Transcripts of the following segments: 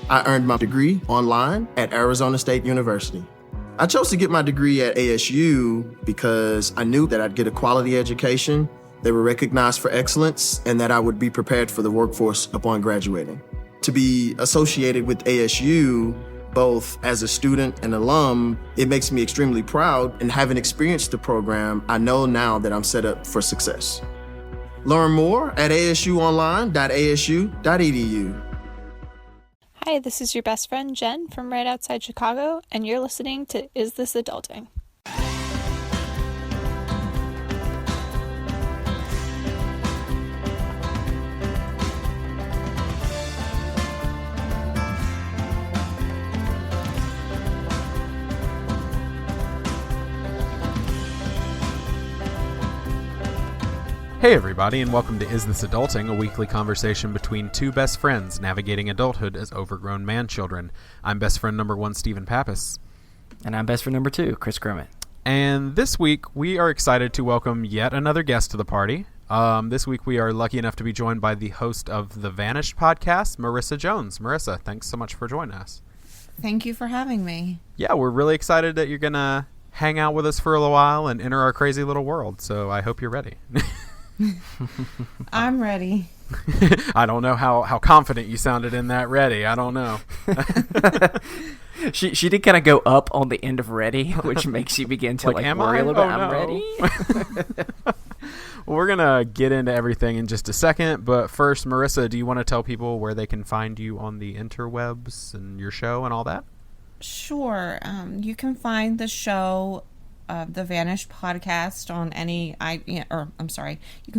I earned my degree online at Arizona State University. I chose to get my degree at ASU because I knew that I'd get a quality education, they were recognized for excellence, and that I would be prepared for the workforce upon graduating. To be associated with ASU, both as a student and alum, it makes me extremely proud, and having experienced the program, I know now that I'm set up for success. Learn more at asuonline.asu.edu. Hi, this is your best friend Jen from right outside Chicago, and you're listening to Is This Adulting? Hey everybody, and welcome to Is This Adulting, a weekly conversation between two best friends navigating adulthood as overgrown man-children. I'm best friend number 1, Stephen Pappas. And I'm best friend number 2, Chris Grummett. And this week, we are excited to welcome yet another guest to the party. This week, we are lucky enough to be joined by the host of the Vanished podcast, Marissa Jones. Marissa, thanks so much for joining us. Thank you for having me. Yeah, we're really excited that you're going to hang out with us for a little while and enter our crazy little world, so I hope you're ready. I'm ready. I don't know how confident you sounded in that ready. I don't know. She did kind of go up on the end of ready, which makes you begin to worry a little bit. I'm ready. Well, we're going to get into everything in just a second. But first, Marissa, do you want to tell people where they can find you on the interwebs and your show and all that? Sure. You can find the show, the Vanished podcast on any, you can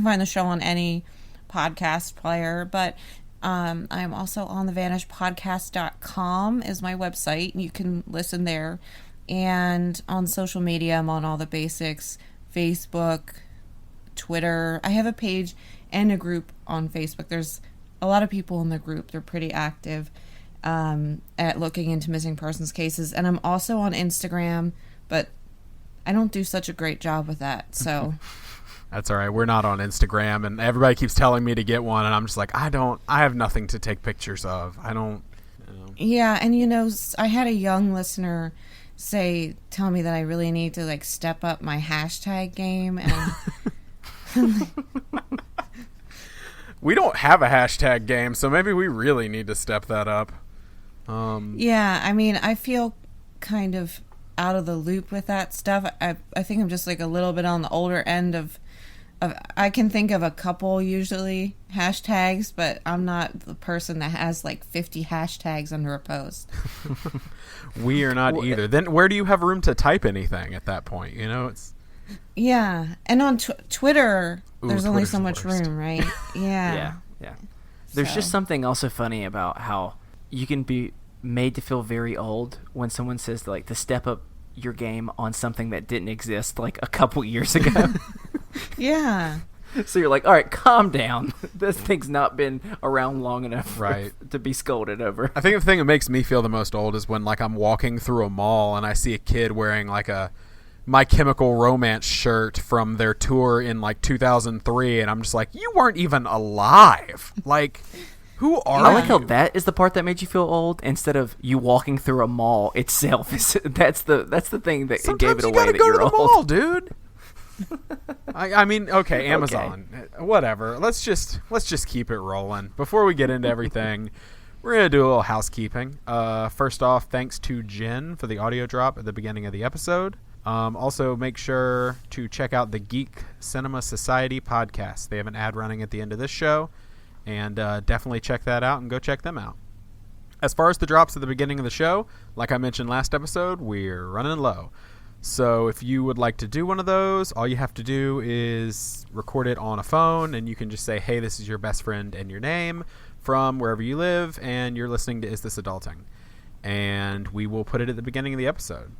find the show on any podcast player, but I'm also on the vanishedpodcast.com is my website. You can listen there. And on social media, I'm on all the basics, Facebook, Twitter. I have a page and a group on Facebook. There's a lot of people in the group. They're pretty active at looking into missing persons cases. And I'm also on Instagram, but I don't do such a great job with that, so. That's all right. We're not on Instagram, and everybody keeps telling me to get one, and I'm just like, I have nothing to take pictures of. I don't. Yeah, and I had a young listener tell me that I really need to step up my hashtag game, and we don't have a hashtag game, so maybe we really need to step that up. Yeah, I feel kind of out of the loop with that stuff. I think I'm just a little bit on the older end of I can think of a couple usually hashtags, but I'm not the person that has 50 hashtags under a post. We are not either. Then where do you have room to type anything at that point? It's yeah, and on Twitter there's only so much worst. room, right? Yeah. Yeah. There's just something also funny about how you can be made to feel very old when someone says to step up your game on something that didn't exist a couple years ago. Yeah. So you're like, all right, calm down. This thing's not been around long enough to be scolded over. I think the thing that makes me feel the most old is when I'm walking through a mall and I see a kid wearing a My Chemical Romance shirt from their tour in 2003, and I'm just like, you weren't even alive. Who are you? I like how that is the part that made you feel old instead of you walking through a mall itself. That's the thing that gave it away that you're old. Mall, dude. I mean, okay, Amazon, whatever. Let's just keep it rolling. Before we get into everything, we're gonna do a little housekeeping. First off, thanks to Jen for the audio drop at the beginning of the episode. Also, make sure to check out the Geek Cinema Society podcast. They have an ad running at the end of this show. And definitely check that out and go check them out. As far as the drops at the beginning of the show, like I mentioned last episode, we're running low. So if you would like to do one of those, all you have to do is record it on a phone, and you can just say, hey, this is your best friend and your name from wherever you live, and you're listening to Is This Adulting? And we will put it at the beginning of the episode.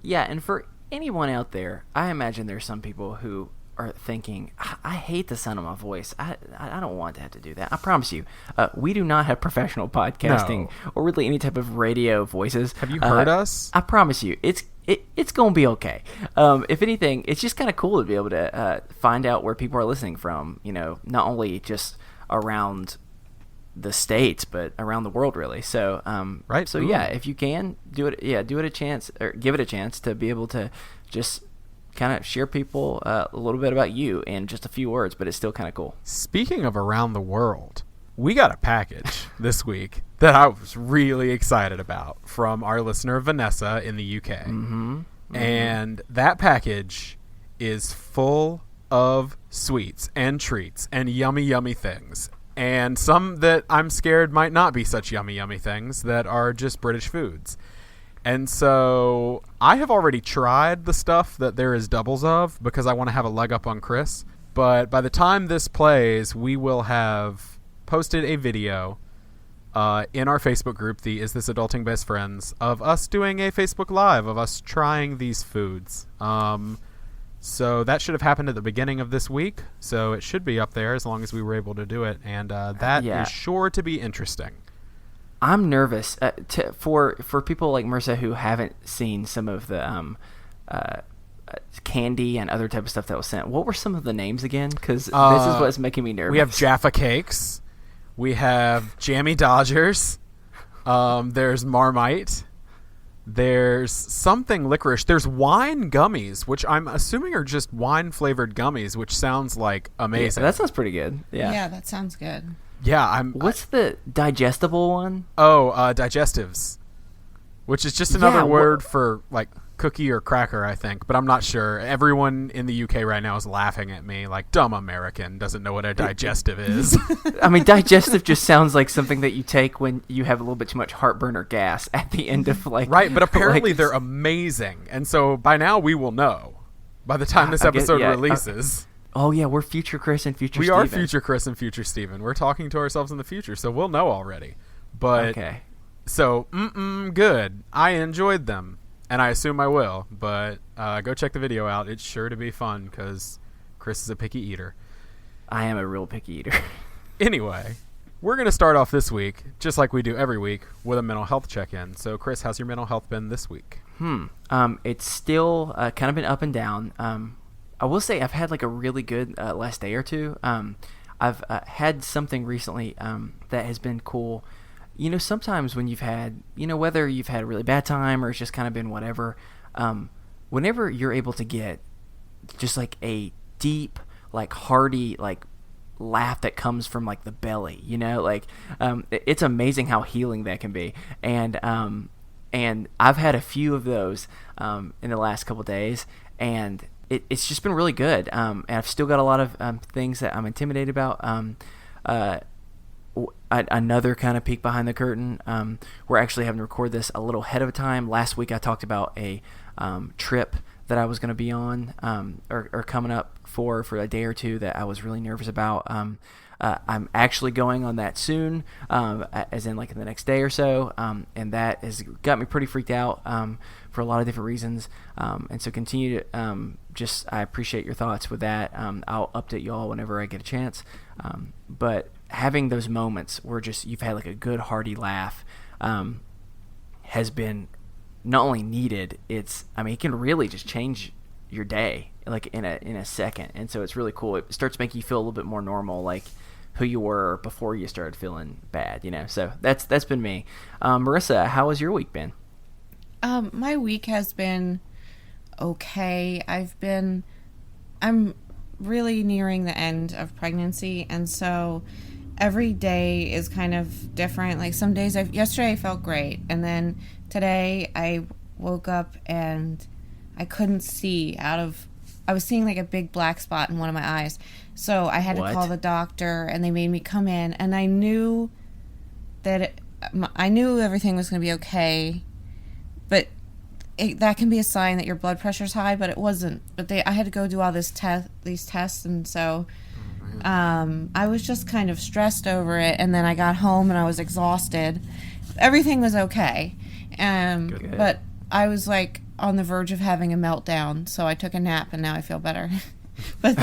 Yeah, and for anyone out there, I imagine there's some people who are thinking, I hate the sound of my voice. I don't want to have to do that. I promise you, we do not have professional podcasting or really any type of radio voices. Have you heard us? I promise you, it's going to be okay. If anything, it's just kind of cool to be able to find out where people are listening from, not only just around the States, but around the world, really. So, Right. So Ooh. yeah, if you can do it, do it a chance, or give it a chance to be able to just kind of share people a little bit about you in just a few words, but it's still kind of cool. Speaking of around the world, we got a package this week that I was really excited about from our listener Vanessa in the UK. Mm-hmm. And that package is full of sweets and treats and yummy, yummy things. And some that I'm scared might not be such yummy, yummy things that are just British foods. And so I have already tried the stuff that there is doubles of because I want to have a leg up on Chris. But by the time this plays, we will have posted a video in our Facebook group, the Is This Adulting Best Friends, of us doing a Facebook Live of us trying these foods. So that should have happened at the beginning of this week. So it should be up there as long as we were able to do it. And that is sure to be interesting. I'm nervous for people like Marissa who haven't seen some of the candy and other type of stuff that was sent. What were some of the names again? Because this is what's making me nervous. We have Jaffa Cakes. We have Jammy Dodgers. There's Marmite. There's something licorice. There's wine gummies, which I'm assuming are just wine-flavored gummies, which sounds like amazing. Yeah, that sounds pretty good. Yeah, that sounds good. Yeah, What's the digestible one? Digestives, which is just another word for like cookie or cracker, I think, but I'm not sure. Everyone in the UK right now is laughing at me like dumb American doesn't know what a digestive is. I mean, digestive just sounds like something that you take when you have a little bit too much heartburn or gas at the end of like... Right, but apparently they're amazing. And so by now we will know by the time this episode releases. Oh, yeah, we're future Chris and future We Steven. are future Chris and future Steven. We're talking to ourselves in the future, so we'll know already. But okay. So, good. I enjoyed them. And I assume I will, but go check the video out. It's sure to be fun because Chris is a picky eater. I am a real picky eater. Anyway, we're going to start off this week, just like we do every week, with a mental health check-in. So, Chris, how's your mental health been this week? It's still kind of been up and down. I will say I've had like a really good last day or two. I've had something recently that has been cool. You know, sometimes when you've had, whether you've had a really bad time or it's just kind of been whatever, whenever you're able to get just like a deep, like hearty, like laugh that comes from like the belly, it's amazing how healing that can be. And I've had a few of those in the last couple days, and it's just been really good. And I've still got a lot of things that I'm intimidated about. Another kind of peek behind the curtain. We're actually having to record this a little ahead of time. Last week I talked about a trip that I was going to be on or coming up for a day or two that I was really nervous about. I'm actually going on that soon, as in like in the next day or so, and that has got me pretty freaked out for a lot of different reasons. And so continue to I appreciate your thoughts with that. I'll update you all whenever I get a chance. But having those moments where just you've had like a good hearty laugh has been not only needed, it can really just change your day like in a second. And so it's really cool. It starts making you feel a little bit more normal, like who you were before you started feeling bad, so that's been me. Marissa, how has your week been? My week has been okay. I'm really nearing the end of pregnancy, and so every day is kind of different. Like some days, yesterday I felt great, and then today I woke up and I couldn't see I was seeing like a big black spot in one of my eyes. So I had to call the doctor, and they made me come in, and I knew that I knew everything was going to be okay, but that can be a sign that your blood pressure's high, but it wasn't. But I had to go do all these tests, and so I was just kind of stressed over it, and then I got home and I was exhausted. Everything was okay, but I was like on the verge of having a meltdown, so I took a nap, and now I feel better. But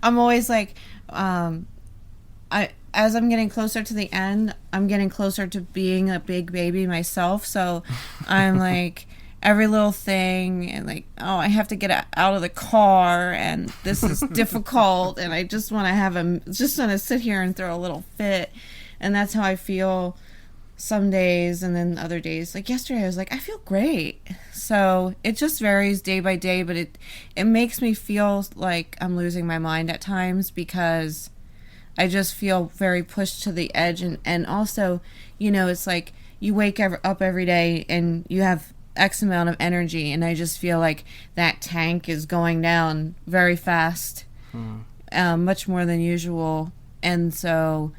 I'm always like, as I'm getting closer to the end, I'm getting closer to being a big baby myself. So I'm like, every little thing, and like, oh, I have to get out of the car, and this is difficult, and I just want to sit here and throw a little fit. And that's how I feel some days, and then other days. Like yesterday, I was like, I feel great. So it just varies day by day, but it makes me feel like I'm losing my mind at times because I just feel very pushed to the edge. And also, it's like you wake up every day and you have X amount of energy, and I just feel like that tank is going down very fast, much more than usual. And so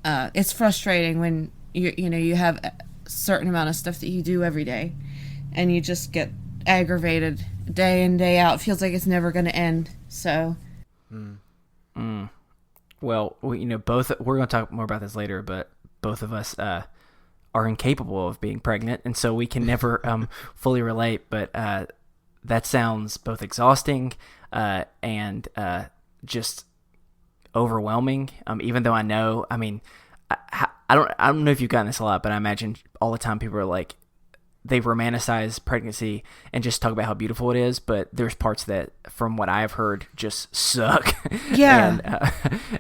it's frustrating when you have a certain amount of stuff that you do every day, and you just get aggravated day in, day out. It feels like it's never going to end. So, Well, both, we're going to talk more about this later, but both of us are incapable of being pregnant, and so we can never fully relate. But that sounds both exhausting and just overwhelming. Even though I know, I don't know if you've gotten this a lot, but I imagine all the time people are like, they romanticize pregnancy and just talk about how beautiful it is, but there's parts that, from what I've heard, just suck. Yeah.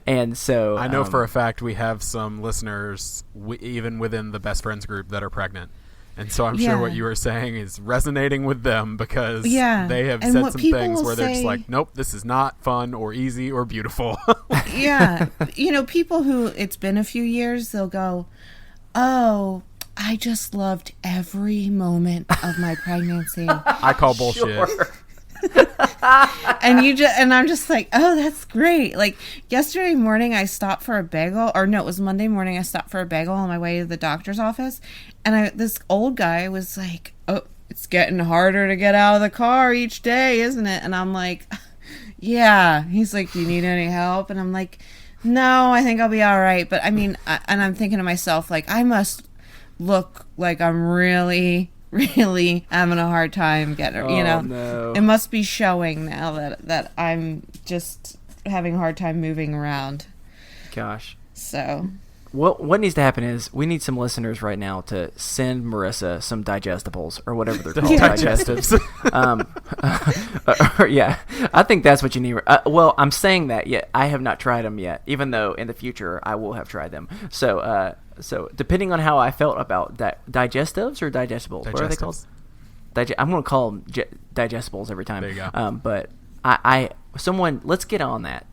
and so I know for a fact we have some listeners, even within the best friends group, that are pregnant. And so I'm sure what you were saying is resonating with them because they have said some things where they're just like, nope, this is not fun or easy or beautiful. Yeah. People who it's been a few years, they'll go, oh, I just loved every moment of my pregnancy. I call bullshit. Sure. and I'm just like, oh, that's great. Like yesterday morning, I stopped for a bagel, or no, it was Monday morning. I stopped for a bagel on my way to the doctor's office, and this old guy was like, oh, it's getting harder to get out of the car each day, isn't it? And I'm like, yeah. He's like, do you need any help? And I'm like, no, I think I'll be all right. But and I'm thinking to myself, like, I must look like I'm really having a hard time getting her, No. It must be showing now that I'm just having a hard time moving around. Gosh. So what needs to happen is we need some listeners right now to send Marissa some digestibles or whatever they're called. Digestives. Yeah, I think that's what you need. Well, I'm saying that yet I have not tried them yet, even though in the future I will have tried them. So depending on how I felt about digestives or digestibles, what are they called? I'm going to call them digestibles every time. There you go. But someone, let's get on that.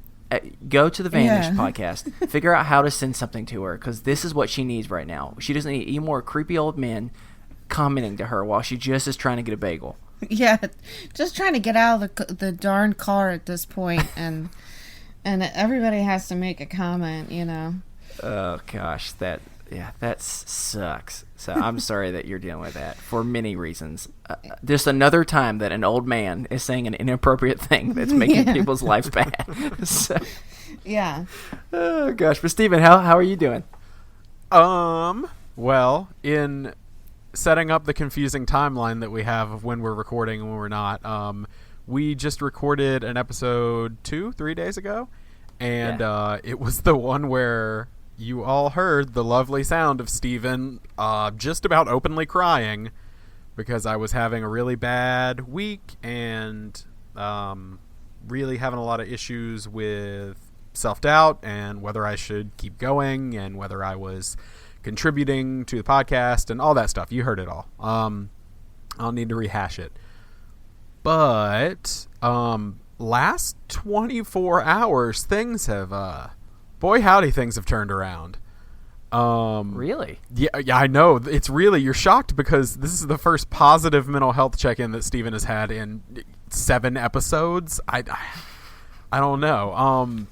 Go to the Vanish podcast, figure out how to send something to her, because this is what she needs right now. She doesn't need any more creepy old men commenting to her while she just is trying to get a bagel. Yeah, just trying to get out of the darn car at this point, and everybody has to make a comment, Oh gosh, that sucks. So I'm sorry that you're dealing with that for many reasons. Just another time that an old man is saying an inappropriate thing that's making people's lives bad. So, yeah. Oh gosh, but Steven, how are you doing? Well, in setting up the confusing timeline that we have of when we're recording and when we're not, we just recorded an episode 3 days ago, and it was the one where you all heard the lovely sound of Steven just about openly crying because I was having a really bad week and really having a lot of issues with self-doubt and whether I should keep going and whether I was contributing to the podcast and all that stuff. You heard it all. I'll need to rehash it. But last 24 hours, things have... boy, howdy, things have turned around. Really? Yeah, I know. It's really, you're shocked because this is the first positive mental health check-in that Steven has had in 7 episodes. I don't know.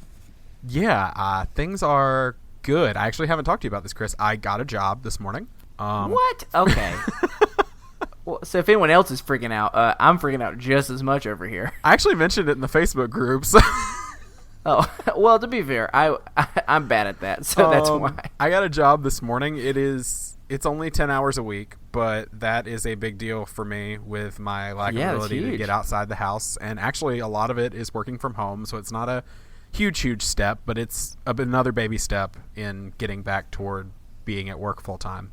Things are good. I actually haven't talked to you about this, Chris. I got a job this morning. What? Okay. Well, so if anyone else is freaking out, I'm freaking out just as much over here. I actually mentioned it in the Facebook groups. Oh, well, to be fair, I'm bad at that, so that's why. I got a job this morning. It's only 10 hours a week, but that is a big deal for me with my lack of ability to get outside the house. And actually, a lot of it is working from home, so it's not a huge step, but it's another baby step in getting back toward being at work full time.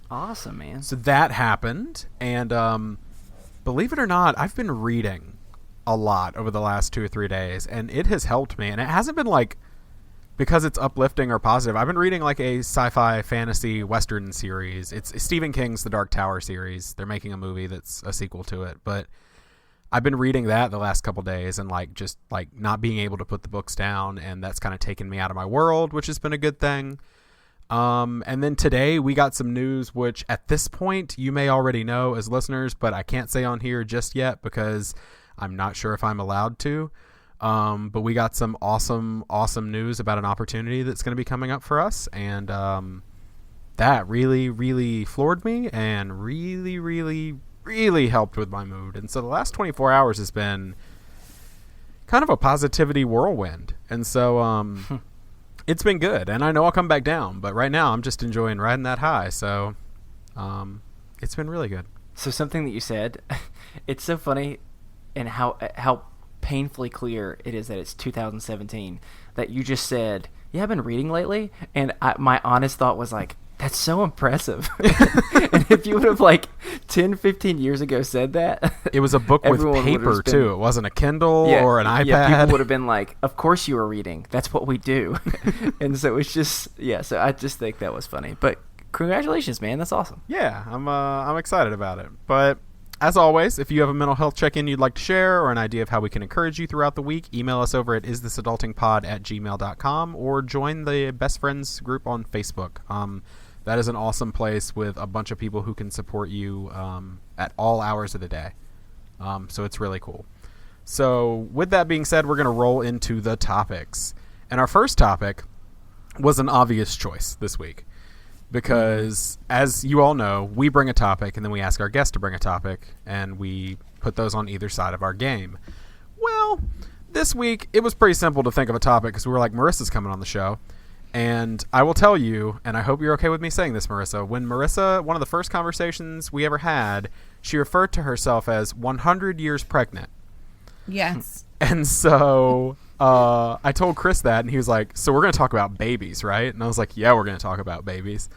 Awesome, man. So that happened, and believe it or not, I've been reading a lot over the last 2 or 3 days, and it has helped me. And it hasn't been like because it's uplifting or positive. I've been reading like a sci-fi fantasy western series. It's Stephen King's The Dark Tower series. They're making a movie that's a sequel to it, but I've been reading that the last couple days and like just like not being able to put the books down, and that's kind of taken me out of my world, which has been a good thing. And then today we got some news, which at this point you may already know as listeners, but I can't say on here just yet because I'm not sure if I'm allowed to. But we got some awesome news about an opportunity that's going to be coming up for us. And, that really, really floored me and really, really, really helped with my mood. And so the last 24 hours has been kind of a positivity whirlwind. And so, it's been good, and I know I'll come back down, but right now I'm just enjoying riding that high. So, it's been really good. So something that you said, it's so funny, and how painfully clear it is that it's 2017, that you just said, yeah, I've been reading lately, and my honest thought was like, that's so impressive. And if you would have like 10, 15 years ago said that, it was a book with paper too. It wasn't a Kindle or an iPad. Yeah, people would have been like, of course you were reading. That's what we do. And so it's just, so I just think that was funny. But congratulations, man. That's awesome. Yeah, I'm excited about it. But as always, if you have a mental health check-in you'd like to share or an idea of how we can encourage you throughout the week, email us over at isthisadultingpod@gmail.com or join the Best Friends group on Facebook. That is an awesome place with a bunch of people who can support you at all hours of the day. So it's really cool. So with that being said, we're going to roll into the topics. And our first topic was an obvious choice this week. Because, as you all know, we bring a topic, and then we ask our guest to bring a topic, and we put those on either side of our game. Well, this week, it was pretty simple to think of a topic, because we were like, Marissa's coming on the show. And I will tell you, and I hope you're okay with me saying this, Marissa, when Marissa, one of the first conversations we ever had, she referred to herself as 100 years pregnant. Yes. And so I told Chris that, and he was like, so we're going to talk about babies, right? And I was like, yeah, we're going to talk about babies.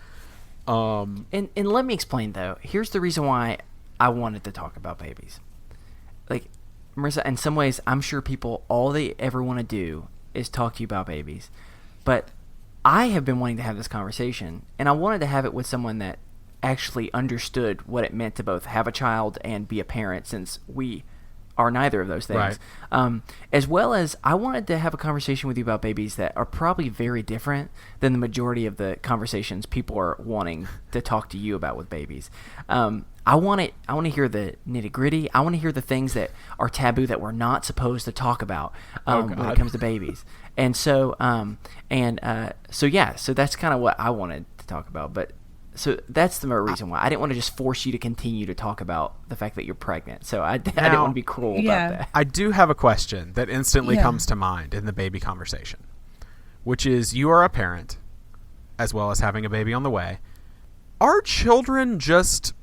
And let me explain, though. Here's the reason why I wanted to talk about babies. Like, Marissa, in some ways, I'm sure people, all they ever want to do is talk to you about babies. But I have been wanting to have this conversation, and I wanted to have it with someone that actually understood what it meant to both have a child and be a parent, since we are neither of those things. Right. As well as I wanted to have a conversation with you about babies that are probably very different than the majority of the conversations people are wanting to talk to you about with babies. I want to hear the nitty gritty. I want to hear the things that are taboo that we're not supposed to talk about when it comes to babies. And so, so that's kind of what I wanted to talk about. But so that's the reason why I didn't want to just force you to continue to talk about the fact that you're pregnant. So I didn't want to be cruel about that. I do have a question that instantly comes to mind in the baby conversation, which is, you are a parent as well as having a baby on the way. Are children just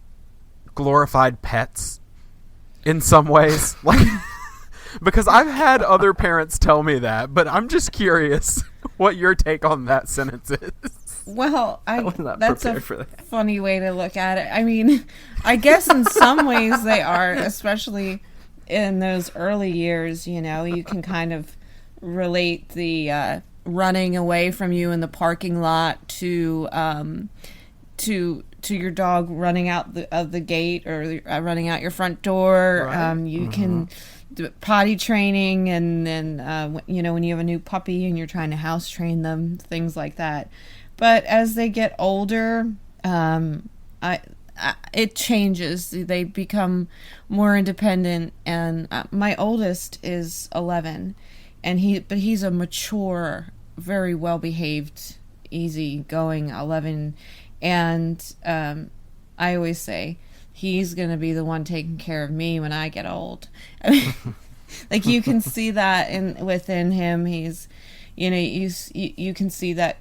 glorified pets in some ways? Like, because I've had other parents tell me that, but I'm just curious what your take on that sentence is. Well, that's a funny way to look at it. I mean, I guess in some ways they are, especially in those early years. You know, you can kind of relate the running away from you in the parking lot to your dog running out of the gate or running out your front door. Right. You can do potty training, and then when you have a new puppy and you're trying to house train them, things like that. But as they get older, it changes. They become more independent. And my oldest is 11, and he's a mature, very well behaved, easy-going 11. And I always say he's going to be the one taking care of me when I get old. I mean, like, you can see that within him. He's, you can see that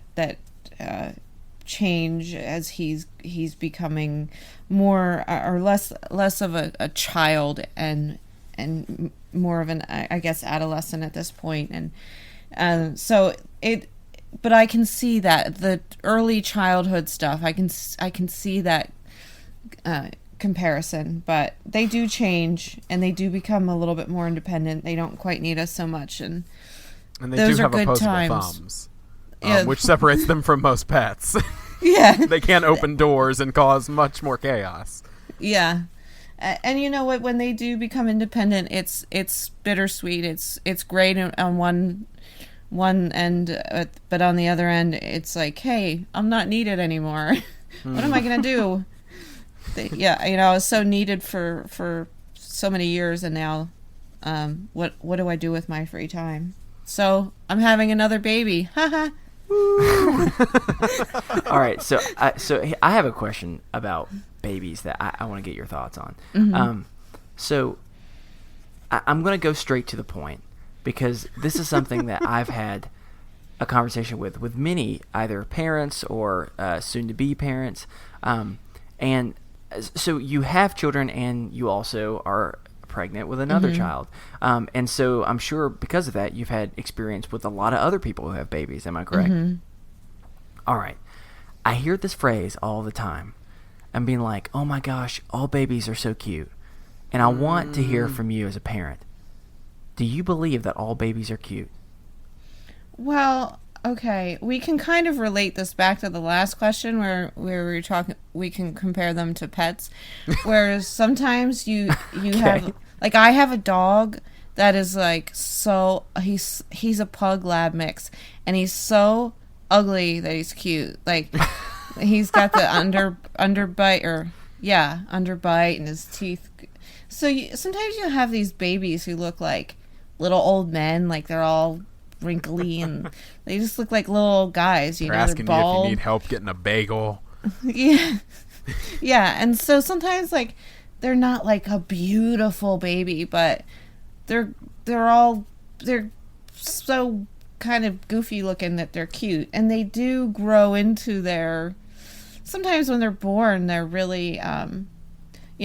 change as he's becoming more or less of a child and more of an, I guess, adolescent at this point. And but I can see that the early childhood stuff, I can see that comparison, but they do change and they do become a little bit more independent. They don't quite need us so much, and they those do are have good opposable times. thumbs. which separates them from most pets. Yeah. They can't open doors and cause much more chaos. Yeah. And you know what? When they do become independent, it's bittersweet. It's great on one end, but on the other end, it's like, hey, I'm not needed anymore. What am I gonna do? Yeah, you know, I was so needed for so many years, and now, what do I do with my free time? So I'm having another baby. Haha. All right, so I have a question about babies that I want to get your thoughts on. So I'm going to go straight to the point, because this is something that I've had a conversation with many either parents or soon-to-be parents. And so you have children, and you also are pregnant with another child. And so I'm sure because of that, you've had experience with a lot of other people who have babies. Am I correct? All right. I hear this phrase all the time. I'm being like, oh my gosh, all babies are so cute. And I want to hear from you as a parent. Do you believe that all babies are cute? Well, okay, we can kind of relate this back to the last question where we were talking. We can compare them to pets, whereas sometimes you have, like, I have a dog that is like, so he's a pug lab mix, and he's so ugly that he's cute. Like, he's got the underbite, and his teeth. So sometimes you have these babies who look like little old men, like they're all wrinkly and they just look like little old guys. They're they're asking bald. you if you need help getting a bagel. Yeah. And so sometimes, like, they're not like a beautiful baby, but they're so kind of goofy looking that they're cute, and they do grow into their. Sometimes when they're born, they're really, they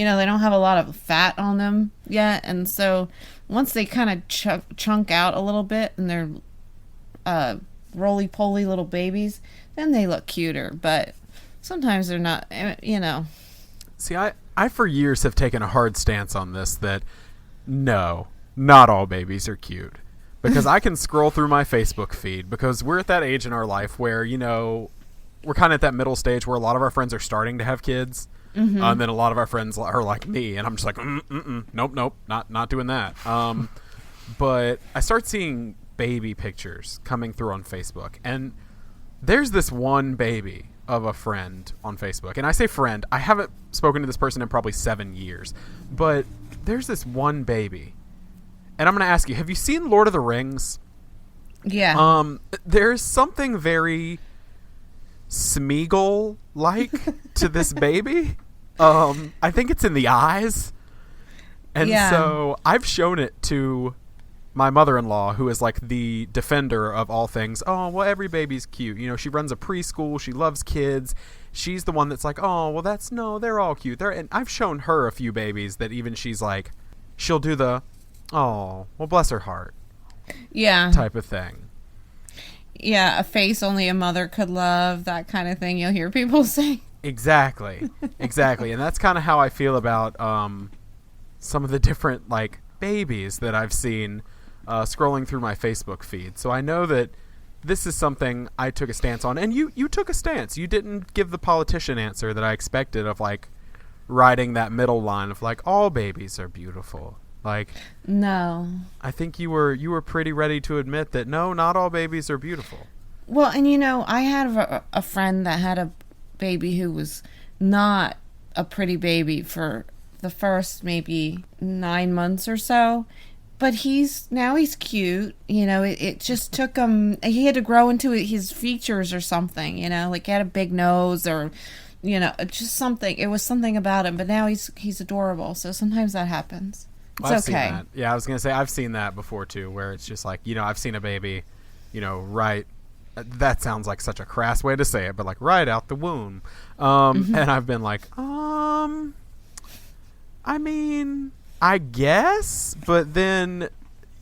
don't have a lot of fat on them yet, and so once they kind of chunk out a little bit and they're roly-poly little babies, then they look cuter, but sometimes they're not, See, I for years have taken a hard stance on this, that no, not all babies are cute. Because I can scroll through my Facebook feed, because we're at that age in our life where, we're kind of at that middle stage where a lot of our friends are starting to have kids. And then a lot of our friends are like me, and I'm just like, nope, not doing that. But I start seeing baby pictures coming through on Facebook, and there's this one baby of a friend on Facebook, and I say friend, I haven't spoken to this person in probably 7 years, but there's this one baby, and I'm going to ask you, have you seen Lord of the Rings? Yeah. There's something very Smeagol-like to this baby. I think it's in the eyes. And so I've shown it to my mother-in-law, who is like the defender of all things. Oh, well, every baby's cute. She runs a preschool. She loves kids. She's the one that's like, oh, well, they're all cute. And I've shown her a few babies that even she's like, she'll do the, oh, well, bless her heart. Yeah. Type of thing. Yeah, a face only a mother could love, that kind of thing you'll hear people say. Exactly. And that's kind of how I feel about some of the different, like, babies that I've seen scrolling through my Facebook feed. So I know that this is something I took a stance on. And you took a stance. You didn't give the politician answer that I expected of, like, riding that middle line of, like, all babies are beautiful. Like, no. I think you were pretty ready to admit that no, not all babies are beautiful. Well, and I had a friend that had a baby who was not a pretty baby for the first maybe 9 months or so, but he's cute. It just took him. He had to grow into his features or something. Like he had a big nose or. Just something. It was something about him, but now he's adorable. So sometimes that happens. It's I've okay. Seen that. Yeah, I was going to say, I've seen that before, too, where it's just like, I've seen a baby, right, that sounds like such a crass way to say it, but like right out the womb. And I've been like, I mean, I guess, but then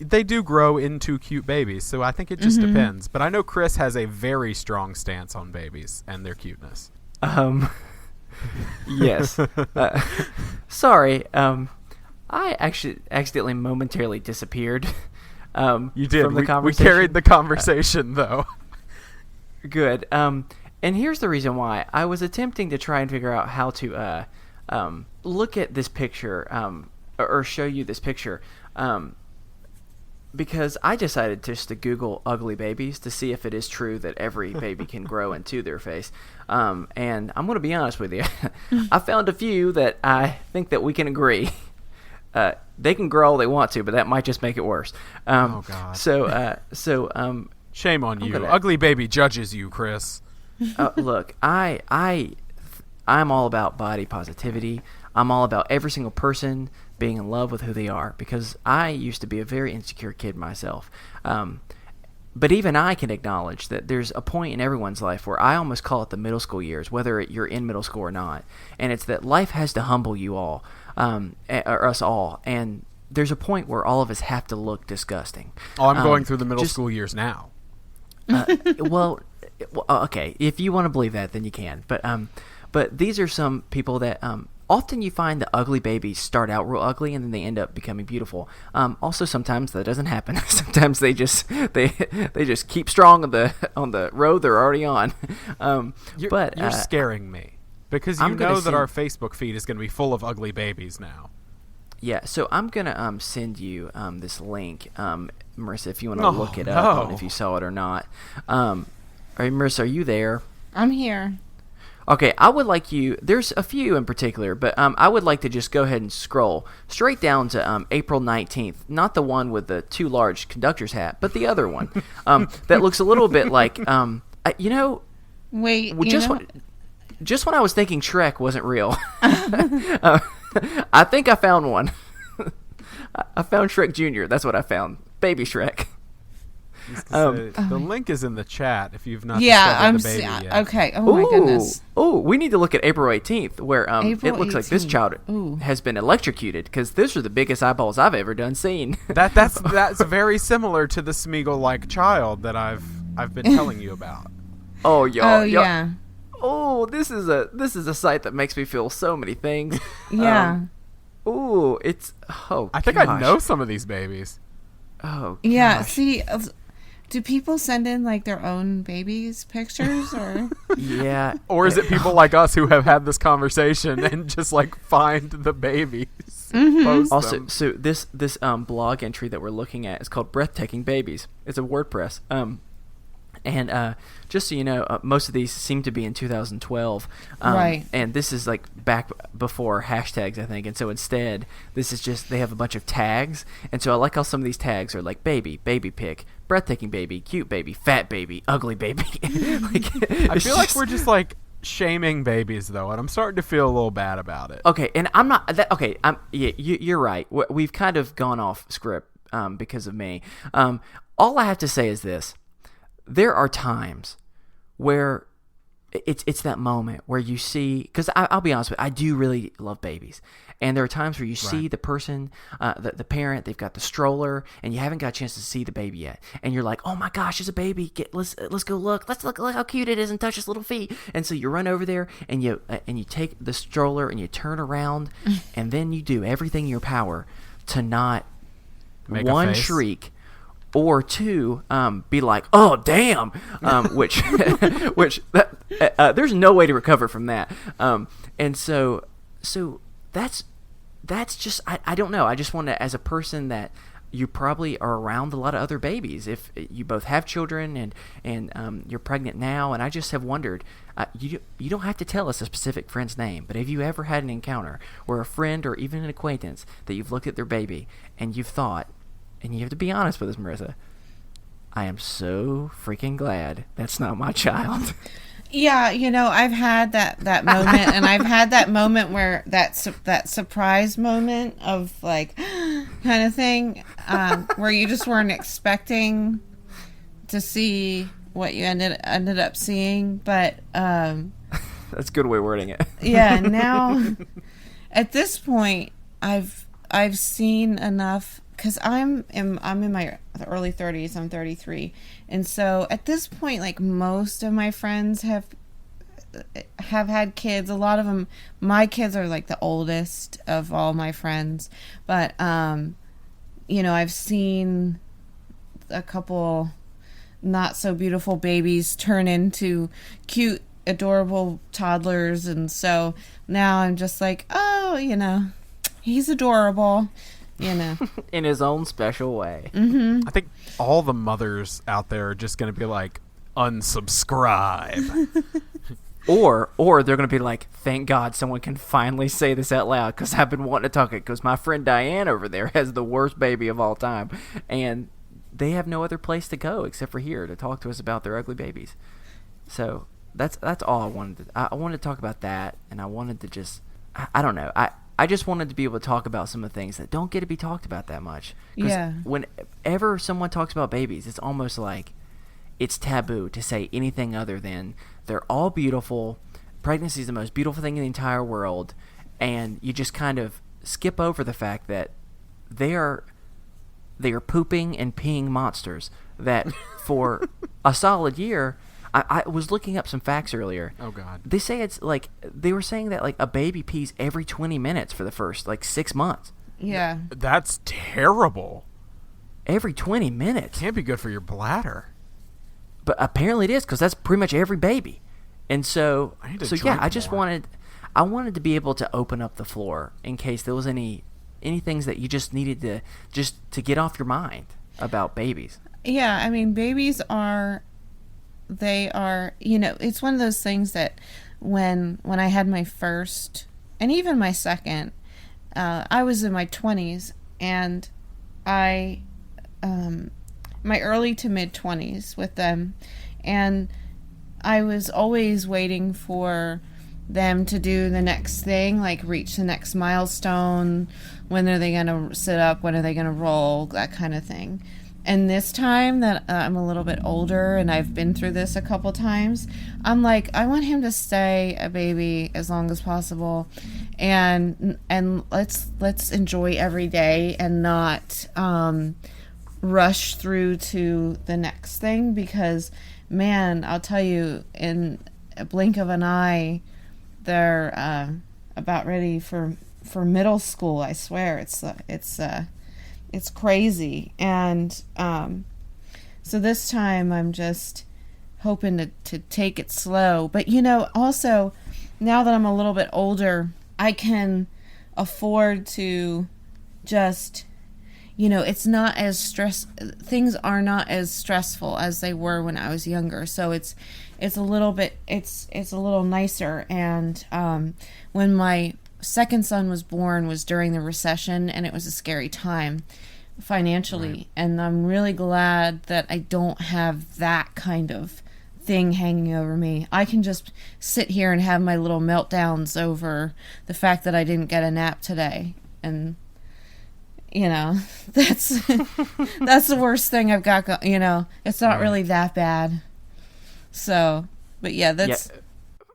they do grow into cute babies, so I think it just depends. But I know Chris has a very strong stance on babies and their cuteness. Yes. Sorry, I actually accidentally momentarily disappeared. You did. From the We conversation. carried the conversation, though. Good. And here's the reason why. I was attempting to try and figure out how to look at this picture or show you this picture because I decided just to Google ugly babies to see if it is true that every baby can grow into their face. And I'm going to be honest with you. I found a few that I think that we can agree. They can grow all they want to, but that might just make it worse. Oh, God. So shame on you. Ugly baby judges you, Chris. Look, I'm all about body positivity. I'm all about every single person being in love with who they are because I used to be a very insecure kid myself. But even I can acknowledge that there's a point in everyone's life where I almost call it the middle school years, whether you're in middle school or not. And it's that life has to humble you all, or us all. And there's a point where all of us have to look disgusting. Oh, I'm going through the middle school years now. Well, okay. If you want to believe that, then you can. But these are some people that often you find the ugly babies start out real ugly and then they end up becoming beautiful. Also, sometimes that doesn't happen. Sometimes they just keep strong on the road they're already on. You're scaring me because you know that our Facebook feed is going to be full of ugly babies now. Yeah, so I'm gonna send you this link, Marissa, if you want to look it up, on if you saw it or not. All right, Marissa, are you there? I'm here. Okay, I would like you. There's a few in particular, but I would like to just go ahead and scroll straight down to April 19th. Not the one with the too large conductor's hat, but the other one that looks a little bit like Wait, just when I was thinking Shrek wasn't real, I think I found one. I found Shrek Jr. That's what I found. Baby Shrek. The link is in the chat if you've not I'm discovered the baby yet. Okay. Oh my goodness. Oh, we need to look at April 18th where April it looks like this 18th. child has been electrocuted because those are the biggest eyeballs I've ever done seen. That's very similar to the Smeagol-like child that I've been telling you about. Oh, y'all. Yeah. Oh, this is a site that makes me feel so many things. Yeah. I think I know some of these babies. Oh, gosh. Yeah. See, do people send in like their own babies pictures or? Yeah. Or is it people like us who have had this conversation and just like find the babies? Post Also, them? so this blog entry that we're looking at is called "Breathtaking Babies." It's a WordPress. And just so you know, most of these seem to be in 2012. Right. And this is like back before hashtags, I think. And so instead, this is just, they have a bunch of tags. And so I like how some of these tags are like baby pic, breathtaking baby, cute baby, fat baby, ugly baby. I feel like we're just like shaming babies though, and I'm starting to feel a little bad about it. Okay, and I'm not you're right. We've kind of gone off script because of me. All I have to say is this: there are times where it's that moment where you see, because I'll be honest with you, I do really love babies, and there are times where you see the person, the parent, they've got the stroller, and you haven't got a chance to see the baby yet, and you're like, oh my gosh, it's a baby! Let's go look. Let's look how cute it is and touch its little feet. And so you run over there and you take the stroller and you turn around, and then you do everything in your power to not Make a one face. shriek. Or two, be like, oh damn, which there's no way to recover from that, and so that's just I don't know. I just want to, as a person that you probably are around a lot of other babies, if you both have children and you're pregnant now, and I just have wondered, you don't have to tell us a specific friend's name, but have you ever had an encounter where a friend or even an acquaintance that you've looked at their baby and you've thought, and you have to be honest with us, Marissa, I am so freaking glad that's not my child. Yeah, I've had that moment, and I've had that moment where that surprise moment of like kind of thing, where you just weren't expecting to see what you ended up seeing, but That's a good way of wording it. yeah. Now, at this point, I've seen enough. Because I'm in my early 30s, I'm 33, and so at this point, like most of my friends have had kids. A lot of them, my kids are like the oldest of all my friends, but I've seen a couple not so beautiful babies turn into cute, adorable toddlers. And so now I'm just like, oh, he's adorable, In his own special way. I think all the mothers out there are just going to be like, unsubscribe. Or they're going to be like, thank God someone can finally say this out loud, because I've been wanting to talk it, because my friend Diane over there has the worst baby of all time, and they have no other place to go except for here to talk to us about their ugly babies. So that's all I wanted. I wanted to talk about that, and I wanted to just, I don't know. I just wanted to be able to talk about some of the things that don't get to be talked about that much. Yeah. Whenever someone talks about babies, it's almost like it's taboo to say anything other than they're all beautiful. Pregnancy is the most beautiful thing in the entire world, and you just kind of skip over the fact that they are pooping and peeing monsters that for a solid year. I was looking up some facts earlier. Oh God. They say it's like, they were saying that like a baby pees every 20 minutes for the first 6 months. Yeah. That's terrible. Every 20 minutes. Can't be good for your bladder. But apparently it is, because that's pretty much every baby. And so I need to yeah, drink I just more. wanted to be able to open up the floor in case there was any things that you just needed to get off your mind about babies. Yeah, I mean, babies are, it's one of those things that when I had my first, and even my second, I was in my 20s, and my early to mid 20s with them, and I was always waiting for them to do the next thing, like reach the next milestone. When are they going to sit up? When are they going to roll? That kind of thing. And this time that I'm a little bit older and I've been through this a couple times, I'm like, I want him to stay a baby as long as possible, and let's enjoy every day and not rush through to the next thing, because man, I'll tell you, in a blink of an eye, they're about ready for middle school. I swear, it's crazy. And so this time I'm just hoping to take it slow. But also, now that I'm a little bit older, I can afford to just, it's not as things are not as stressful as they were when I was younger. So it's a little bit, it's a little nicer. And when my second son was born was during the recession, and it was a scary time financially. Right. And I'm really glad that I don't have that kind of thing hanging over me. I can just sit here and have my little meltdowns over the fact that I didn't get a nap today. And that's the worst thing I've got it's not really that bad. So, but yeah, that's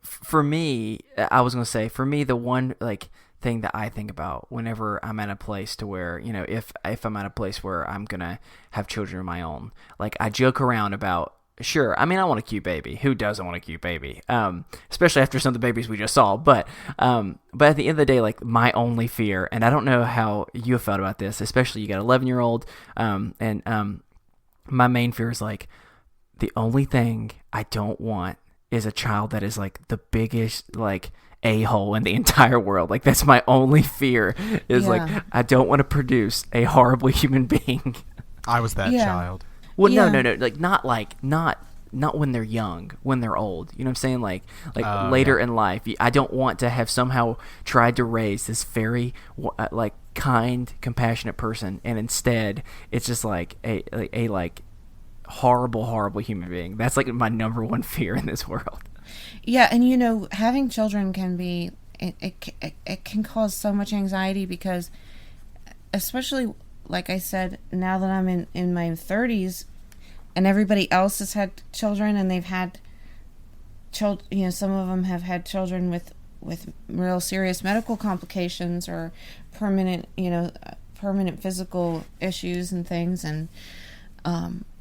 for me. I was going to say, for me, the one thing that I think about whenever I'm at a place to where, if I'm at a place where I'm going to have children of my own, I joke around about, sure, I mean, I want a cute baby. Who doesn't want a cute baby? Especially after some of the babies we just saw. But at the end of the day, my only fear, and I don't know how you have felt about this, especially you got an 11-year-old, and my main fear is the only thing I don't want is a child that is the biggest a-hole in the entire world. That's my only fear is I don't want to produce a horrible human being. I was that child. Well, no, not when they're young, when they're old. You know what I'm saying? Later in life. I don't want to have somehow tried to raise this very kind, compassionate person, and instead it's just a horrible human being. That's my number one fear in this world. Yeah, and having children can be it can cause so much anxiety, because especially like I said, now that I'm in my 30s and everybody else has had children, and they've had children, some of them have had children with real serious medical complications or permanent physical issues and things, and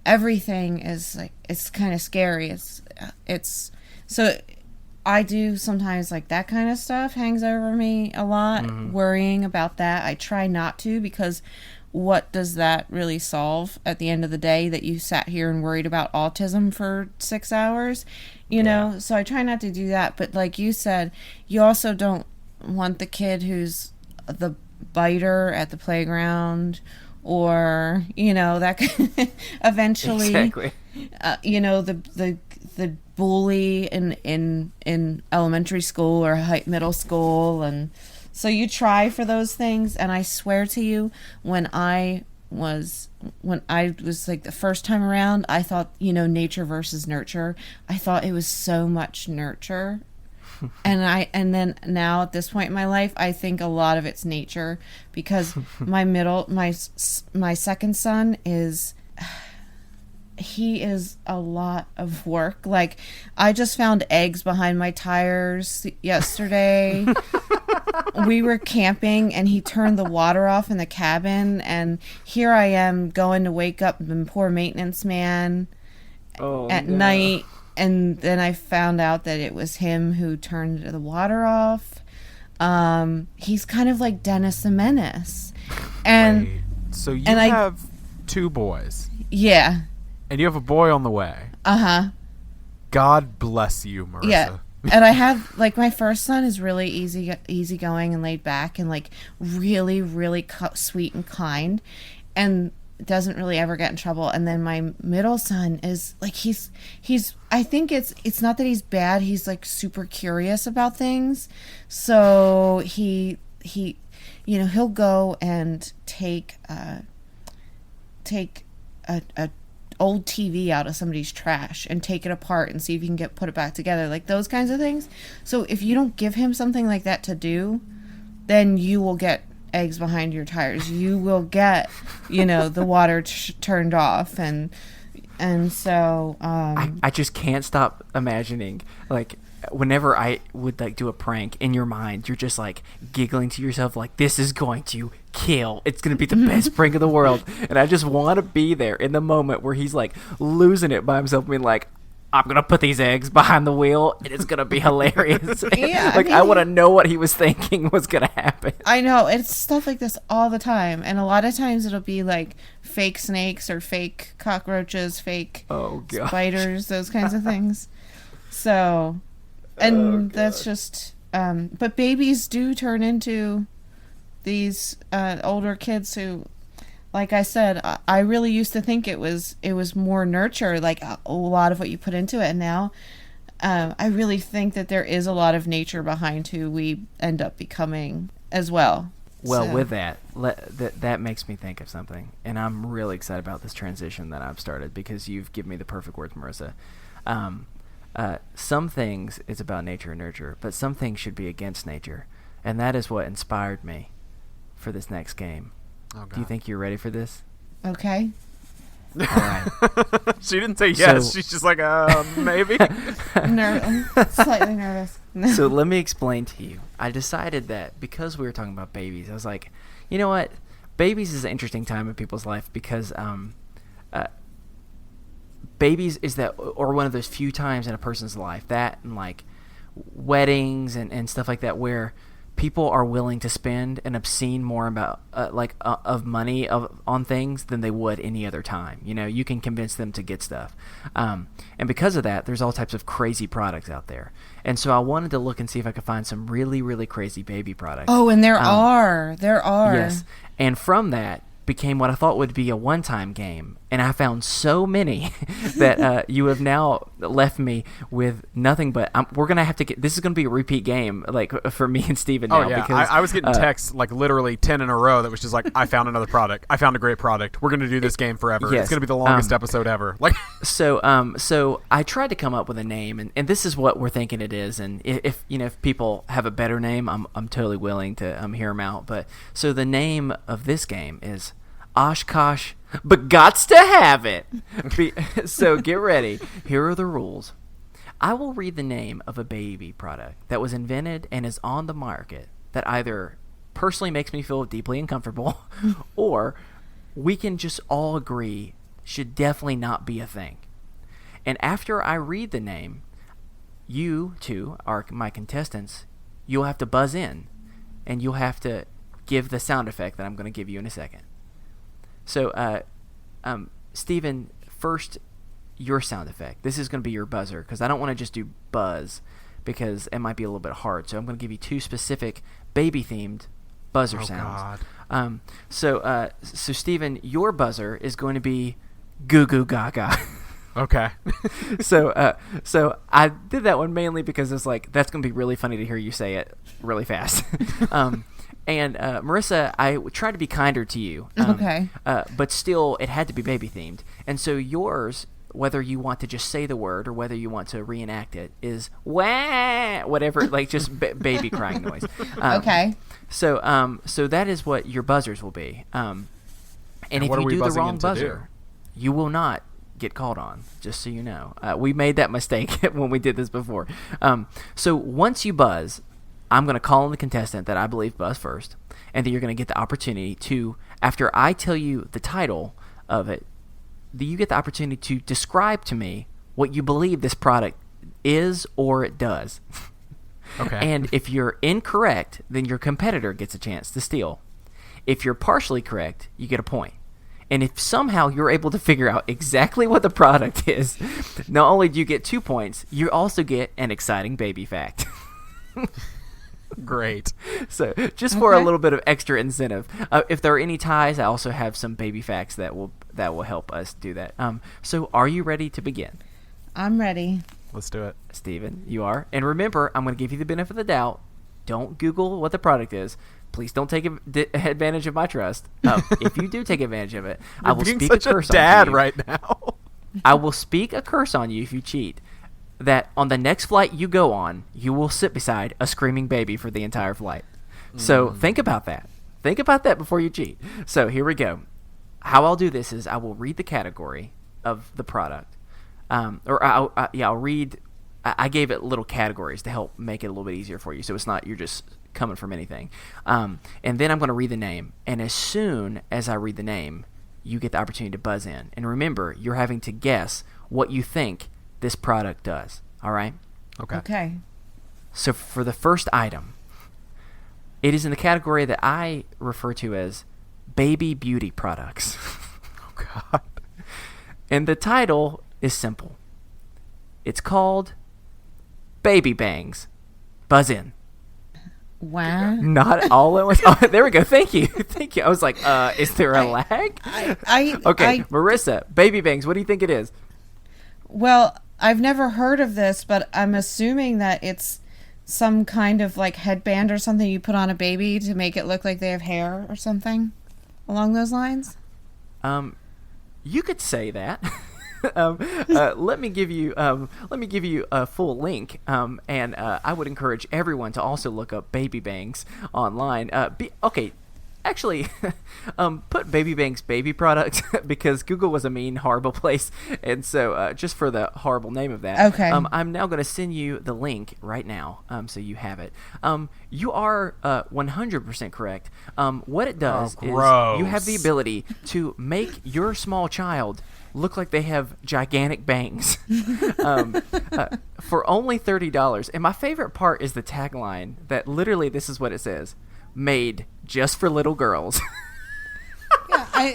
everything is it's kind of scary. It's so I do sometimes that kind of stuff hangs over me a lot, worrying about that. I try not to, because what does that really solve at the end of the day, that you sat here and worried about autism for 6 hours, you know? So I try not to do that. But like you said, you also don't want the kid who's the biter at the playground, or, you know, that eventually, Exactly. You know, the bully in elementary school or middle school. And so you try for those things. And I swear to you, when I was like the first time around, I thought, you know, nature versus nurture. I thought it was so much nurture. And then now at this point in my life, I think a lot of it's nature, because my second son he is a lot of work. Like, I just found eggs behind my tires yesterday. We were camping and he turned the water off in the cabin, and here I am going to wake up the poor maintenance man at night. And then I found out that it was him who turned the water off. He's kind of like Dennis the Menace. And Wait, so you and have 2 boys, yeah. and you have a boy on the way. Uh-huh. God bless you, Marissa. Yeah. And I have, like, my first son is really easygoing and laid back and, like, really, really sweet and kind, and doesn't really ever get in trouble. And then my middle son is, like, he's I think it's not that he's bad. He's, like, super curious about things. So he you know, he'll go and take a old TV out of somebody's trash and take it apart and see if you can put it back together, like those kinds of things. So if you don't give him something like that to do, then you will get eggs behind your tires. You will get, you know, the water turned off, and so I just can't stop imagining, like, whenever I would, like, do a prank, in your mind you're just, like, giggling to yourself, like, this is going to kill, it's going to be the best prank of the world. And I just want to be there in the moment where he's, like, losing it by himself, being like, I'm going to put these eggs behind the wheel and it's going to be hilarious. Yeah, like, I want to know what he was thinking was going to happen. I know, it's stuff like this all the time. And a lot of times it'll be like fake snakes or fake cockroaches, fake spiders, those kinds of things. So, and that's just, but babies do turn into these older kids who, like I said, I really used to think it was more nurture, like a lot of what you put into it. And now I really think that there is a lot of nature behind who we end up becoming as well. Well, So- with that, that makes me think of something. And I'm really excited about this transition that I've started, because you've given me the perfect words, Marissa. Some things it's about nature and nurture, but some things should be against nature. And that is what inspired me for this next game. Oh, Do you God. think you're ready for this? Okay. All right. She didn't say yes. So- She's just like, maybe. I'm slightly nervous. So let me explain to you. I decided that because we were talking about babies, I was like, you know what? Babies is an interesting time in people's life, because babies is that, or one of those few times in a person's life, that and like weddings and stuff like that, where people are willing to spend an obscene more about of money on things than they would any other time. You know, you can convince them to get stuff, and because of that, there's all types of crazy products out there. And so I wanted to look and see if I could find some really, really crazy baby products. Oh, and there are. Yes, and from that became what I thought would be a one-time game, and I found so many that you have now left me with nothing but we're gonna have to get, this is gonna be a repeat game, like, for me and Steven now. Oh, yeah. Because I was getting texts, like, literally 10 in a row that was just like, I found another product. I found a great product. We're going to do this game forever. Yes. It's going to be the longest episode ever. Like, So I tried to come up with a name, and this is what we're thinking it is. And if people have a better name, I'm totally willing to hear them out. But so the name of this game is Oshkosh, but gots to have it. So get ready. Here are the rules. I will read the name of a baby product that was invented and is on the market that either personally makes me feel deeply uncomfortable, or we can just all agree should definitely not be a thing. And after I read the name, you two are my contestants. You'll have to buzz in, and you'll have to give the sound effect that I'm going to give you in a second. So, Steven, first, your sound effect. This is going to be your buzzer because I don't want to just do buzz because it might be a little bit hard. So I'm going to give you 2 specific baby-themed buzzer sounds. God. So Steven, your buzzer is going to be goo goo gaga. Okay. So I did that one mainly because it's like that's going to be really funny to hear you say it really fast. And Marissa, I tried to be kinder to you. Okay. But still, it had to be baby themed. And so yours, whether you want to just say the word or whether you want to reenact it, is wah, whatever, like just baby crying noise. Okay. So that is what your buzzers will be. And if what are you we do the buzzing wrong in to buzzer, you will not get called on, just so you know. We made that mistake when we did this before. So once you buzz, I'm going to call on the contestant that I believe buzzed first, and then you're going to get the opportunity to, after I tell you the title of it, you get the opportunity to describe to me what you believe this product is or it does. Okay. And if you're incorrect, then your competitor gets a chance to steal. If you're partially correct, you get a point. And if somehow you're able to figure out exactly what the product is, not only do you get 2 points, you also get an exciting baby fact. Great. So just for a little bit of extra incentive. If there are any ties, I also have some baby facts that will help us do that. So are you ready to begin? I'm ready. Let's do it. Steven, you are. And remember, I'm going to give you the benefit of the doubt. Don't Google what the product is. Please don't take advantage of my trust. If you do take advantage of it, I will being speak such a curse a dad on you. right now. I will speak a curse on you if you cheat. That on the next flight you go on, you will sit beside a screaming baby for the entire flight. So think about that. Think about that before you cheat. So here we go. How I'll do this is I will read the category of the product. I'll read. I gave it little categories to help make it a little bit easier for you. So it's not you're just coming from anything. And then I'm going to read the name. And as soon as I read the name, you get the opportunity to buzz in. And remember, you're having to guess what you think this product does. All right? Okay. So for the first item, it is in the category that I refer to as baby beauty products. Oh, God. And the title is simple. It's called Baby Bangs. Buzz in. Wow. Not all at once. Oh, there we go. Thank you. Thank you. I was like, is there a lag? Okay, Marissa, Baby Bangs, what do you think it is? Well, I've never heard of this, but I'm assuming that it's some kind of like headband or something you put on a baby to make it look like they have hair or something along those lines. You could say that. Let me give you a full link, and I would encourage everyone to also look up Baby Bangs online. Actually, put Baby Bangs baby products because Google was a mean, horrible place, and so just for the horrible name of that, okay. I'm now going to send you the link right now, so you have it. You are 100% correct. What it does is you have the ability to make your small child look like they have gigantic bangs for only $30. And my favorite part is the tagline that literally this is what it says: made just for little girls. Yeah,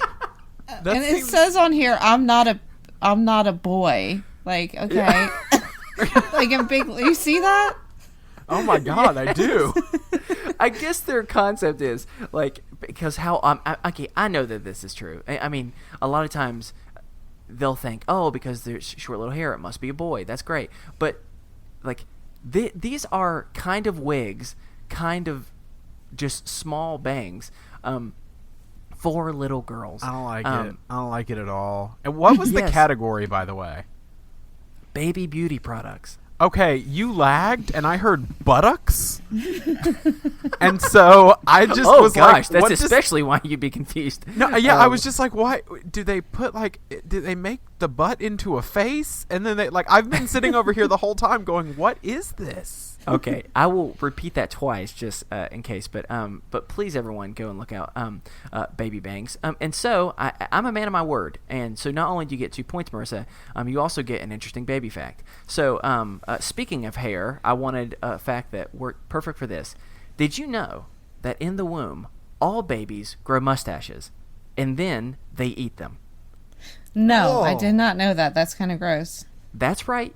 and it says on here, I'm not a boy. Like, okay. Yeah. Like a big, you see that? Oh my God, I do. I guess their concept is like, because okay, I know that this is true. I mean, a lot of times they'll think, oh, because there's short little hair, it must be a boy. That's great. But like these are kind of wigs, kind of just small bangs for little girls. I don't like it. I don't like it at all. And what was the category, by the way? Baby beauty products. Okay, you lagged, and I heard buttocks, and so I just was like, that's especially why you'd be confused. No, yeah, I was just like, why do they put did they make the butt into a face? And then I've been sitting over here the whole time going, what is this? Okay, I will repeat that twice just in case, but please, everyone, go and look out Baby Bangs. And so I'm a man of my word, and so not only do you get 2 points, Marissa, you also get an interesting baby fact. So speaking of hair, I wanted a fact that worked perfect for this. Did you know that in the womb, all babies grow mustaches, and then they eat them. No, I Oh. did not know that. That's kind of gross. That's right.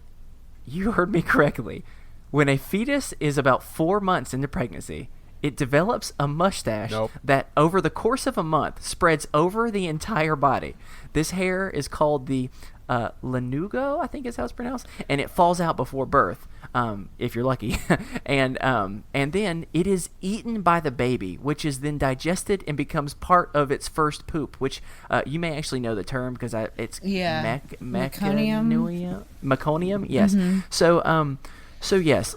You heard me correctly. When a fetus is about 4 months into pregnancy, it develops a mustache Nope. that over the course of a month spreads over the entire body. This hair is called the lanugo, I think is how it's pronounced, and it falls out before birth, if you're lucky. and then it is eaten by the baby, which is then digested and becomes part of its first poop, which you may actually know the term because it's Meconium. Meconium, yes. So yes,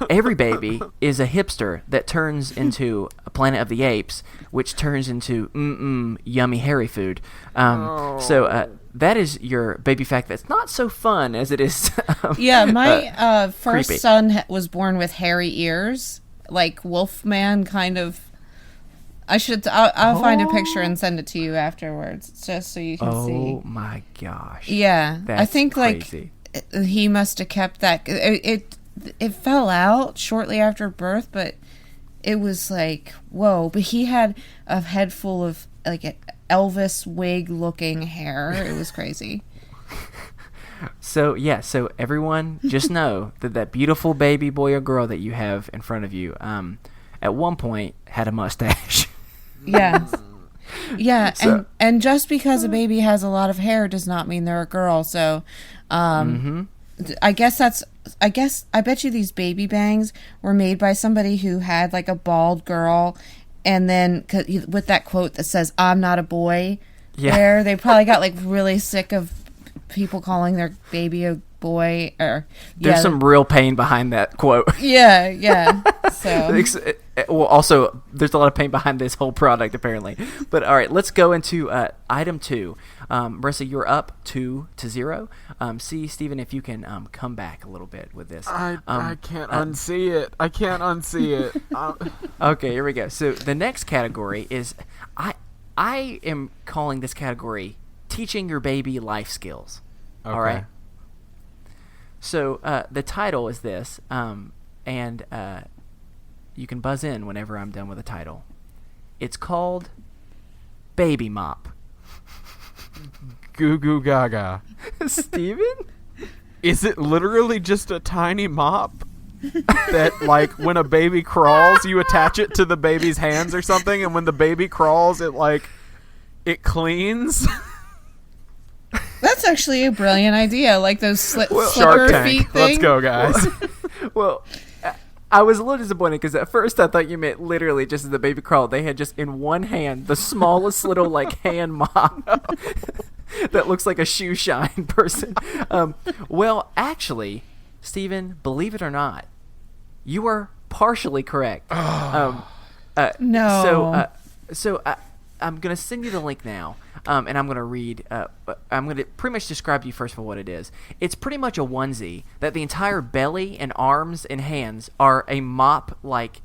every baby is a hipster that turns into a Planet of the Apes, which turns into yummy hairy food. So that is your baby fact. That's not so fun as it is. Yeah, my first creepy. son was born with hairy ears, like Wolfman kind of. I'll find a picture and send it to you afterwards, just so you can see. Oh my gosh! Yeah, I That's think crazy. like he must have kept that. It fell out shortly after birth, but it was like whoa. But he had a head full of like Elvis wig looking hair. It was crazy. So so everyone just know that beautiful baby boy or girl that you have in front of you, at one point had a mustache. Yes. Yeah, So- and just because a baby has a lot of hair does not mean they're a girl. So, I bet you these baby bangs were made by somebody who had like a bald girl, and then with that quote that says "I'm not a boy," Yeah. they probably got like really sick of people calling their baby a boy. Or There's some real pain behind that quote. yeah. So Well, also, there's a lot of pain behind this whole product, apparently. But, all right, let's go into item 2. Marissa, you're up 2-0. See, Stephen, if you can come back a little bit with this. I can't unsee it. I can't unsee it. Okay, here we go. So the next category is I am calling this category teaching your baby life skills. All Okay. right. So the title is this, and you can buzz in whenever I'm done with the title. It's called Baby Mop. Goo goo gaga. Steven? Is it literally just a tiny mop that, like, when a baby crawls, you attach it to the baby's hands or something, and when the baby crawls, it cleans? that's actually a brilliant idea. Like those Shark slipper Tank. feet Let's thing. go, guys. Well, I was a little disappointed because at first I thought you meant literally just as the baby crawled, they had just in one hand the smallest little like hand mop that looks like a shoe shine person. Well, actually, Stephen, believe it or not, you are partially correct. No. So I'm gonna send you the link now, and I'm gonna read. I'm gonna pretty much describe to you first of all what it is. It's pretty much a onesie that the entire belly and arms and hands are a mop-like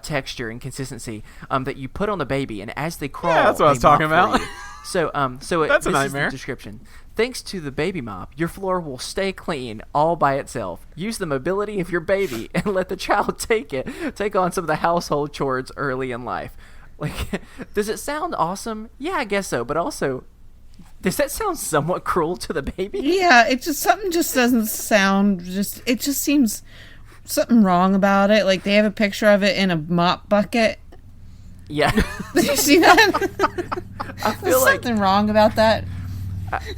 texture and consistency that you put on the baby, and as they crawl, that's what I was they mop talking for about. you. So That's a this is the nightmare. description. Thanks to the baby mop, your floor will stay clean all by itself. Use the mobility of your baby and let the child take on some of the household chores early in life. Like, does it sound awesome? Yeah, I guess so. But also, does that sound somewhat cruel to the baby? Yeah, something just doesn't sound it just seems something wrong about it. Like they have a picture of it in a mop bucket. Yeah. Did you see that? I feel There's like something wrong about that.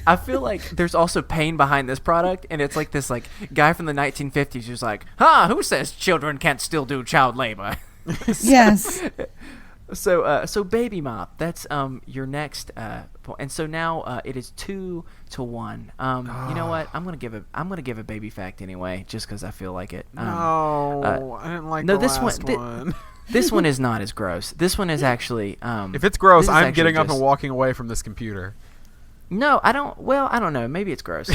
I feel like there's also pain behind this product, and it's like this like guy from the 1950s who's like, who says children can't still do child labor? Yes. So baby mop. That's your next point. And so now it is 2-1. You know what? I'm gonna give a baby fact anyway, just because I feel like it. No, I didn't like no, the this last one- one. This one is not as gross. This one is actually. If it's gross, this is I'm actually getting up just- and walking away from this computer. No, I don't. Well, I don't know. Maybe it's gross.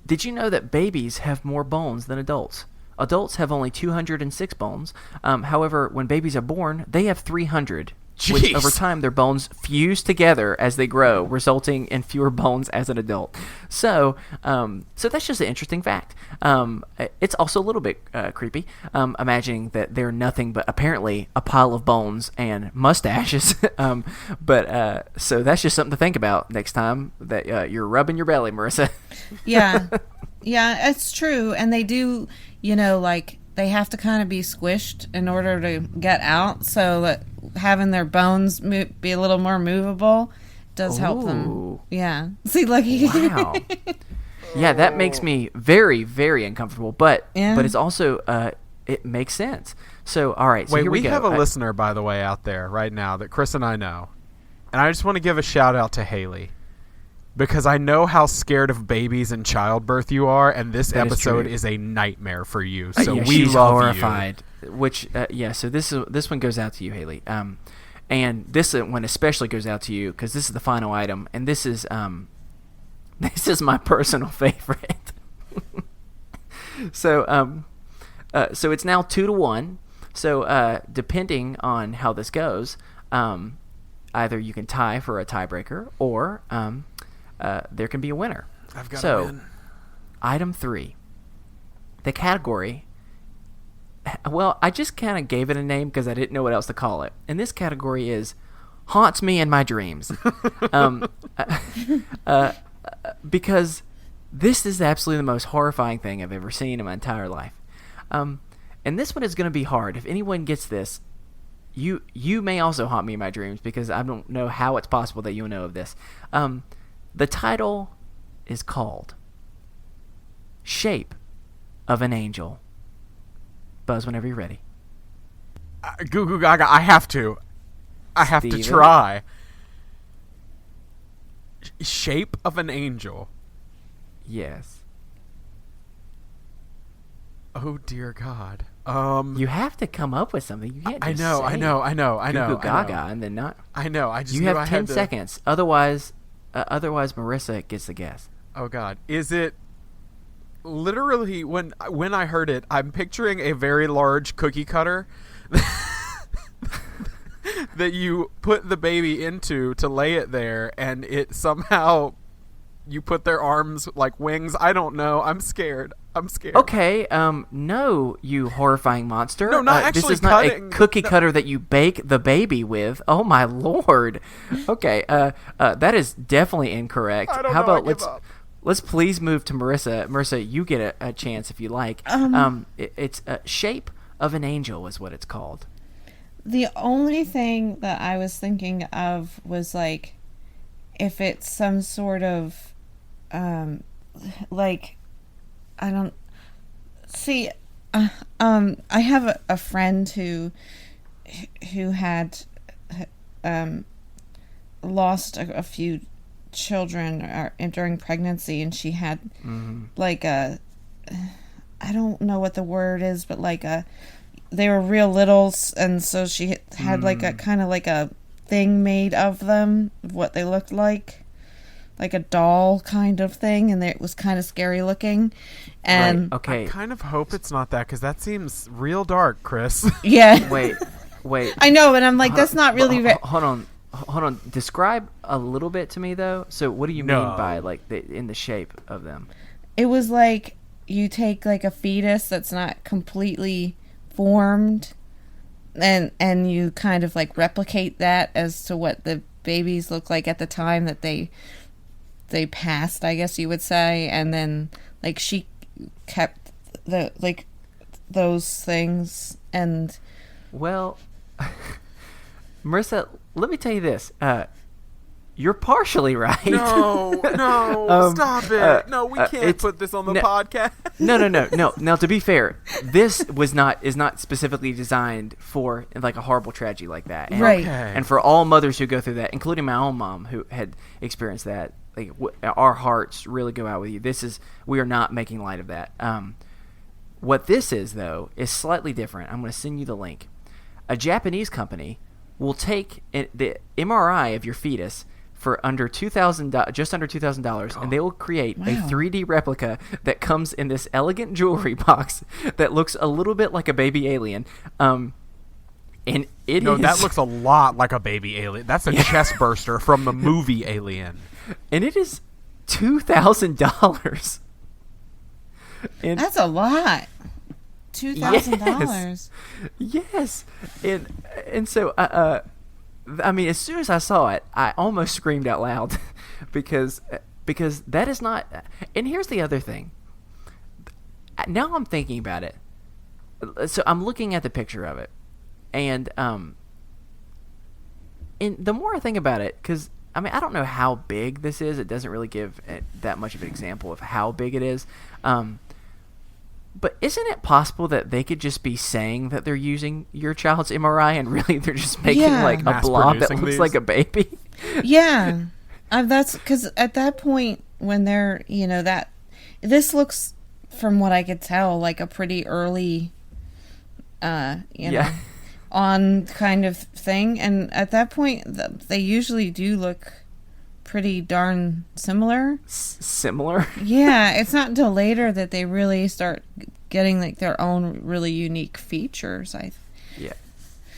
Did you know that babies have more bones than adults? Adults have only 206 bones. However, when babies are born, they have 300. Jeez. which over time their bones fuse together as they grow, resulting in fewer bones as an adult. So that's just an interesting fact. It's also a little bit creepy, imagining that they're nothing but apparently a pile of bones and mustaches. So that's just something to think about next time that you're rubbing your belly, Marissa. Yeah. Yeah, it's true. And they do, like they have to kind of be squished in order to get out. So that having their bones be a little more movable does help them. Yeah. See, look. Wow. Yeah, that makes me very, very uncomfortable. But it's also it makes sense. So all right. So wait, here we we go. have a listener, by the way, out there right now that Chris and I know, and I just want to give a shout out to Haley. Because I know how scared of babies and childbirth you are, and this episode is a nightmare for you. So we she's love horrified. Which, so this one goes out to you, Haley. And this one especially goes out to you because this is the final item, and this is my personal favorite. So it's now 2-1. So depending on how this goes, either you can tie for a tiebreaker, or there can be a winner. I've got to win. Item 3. The category. Well, I just kind of gave it a name because I didn't know what else to call it. And this category is haunts me in my dreams. Because this is absolutely the most horrifying thing I've ever seen in my entire life. And this one is going to be hard. If anyone gets this, you may also haunt me in my dreams because I don't know how it's possible that you'll know of this. The title is called Shape of an Angel. Buzz, whenever you're ready. Goo goo gaga, I have to Steven? try. Shape of an Angel. Yes. Oh dear God. You have to come up with something. You can't just I know. Goo goo gaga and then not. I know. I just You knew have I 10 had to... seconds. Otherwise Marissa gets the guess. Oh God, is it? Literally, when I heard it, I'm picturing a very large cookie cutter that you put the baby into to lay it there, and it somehow you put their arms like wings. I don't know. I'm scared. Okay, no, you horrifying monster. No, not actually This is not cutting. a cookie cutter that you bake the baby with. Oh my lord. Okay, that is definitely incorrect. I don't How know, I about give up. let's please move to Marissa. Marissa, you get a chance if you like. It's Shape of an Angel is what it's called. The only thing that I was thinking of was like if it's some sort of like I don't see I have a friend who had lost a few children during pregnancy, and she had like a I don't know what the word is, but like they were real little, and so she had like a kind of like a thing made of them, of what they looked like a doll kind of thing, and it was kind of scary looking. And Right, okay. I kind of hope it's not that, because that seems real dark, Chris. yeah, Wait. I know, and I'm like, that's not really. Hold on. Describe a little bit to me though. So, what do you mean by like in the shape of them? It was like you take like a fetus that's not completely formed, and you kind of like replicate that as to what the babies look like at the time that they passed, I guess you would say, and then like she kept the like those things. And Well, Marissa, let me tell you this. You're partially right. No, stop it. No, we can't put this on the podcast. No. Now, to be fair, this is not specifically designed for like a horrible tragedy like that. And, Right. Okay. And for all mothers who go through that, including my own mom who had experienced that, like our hearts really go out with you. We are not making light of that. What this is though is slightly different. I'm going to send you the link. A Japanese company will take the MRI of your fetus for just under $2,000, and they will create a 3D replica that comes in this elegant jewelry box that looks a little bit like a baby alien. and it No, is- that looks a lot like a baby alien. That's a chest burster from the movie Alien. and it is $2,000. And That's a lot. $2,000. yes, and so I mean, as soon as I saw it, I almost screamed out loud because that is not. And here's the other thing. Now I'm thinking about it. So I'm looking at the picture of it, and the more I think about it, because I mean, I don't know how big this is. It doesn't really give that much of an example of how big it is. But isn't it possible that they could just be saying that they're using your child's MRI and really they're just making like a Mass blob that producing looks these? like a baby? Yeah. That's because at that point when they're, that this looks, from what I could tell, like a pretty early, Yeah. on kind of thing. And at that point, they usually do look pretty darn similar. Similar? Yeah, it's not until later that they really start getting like their own really unique features. Yeah.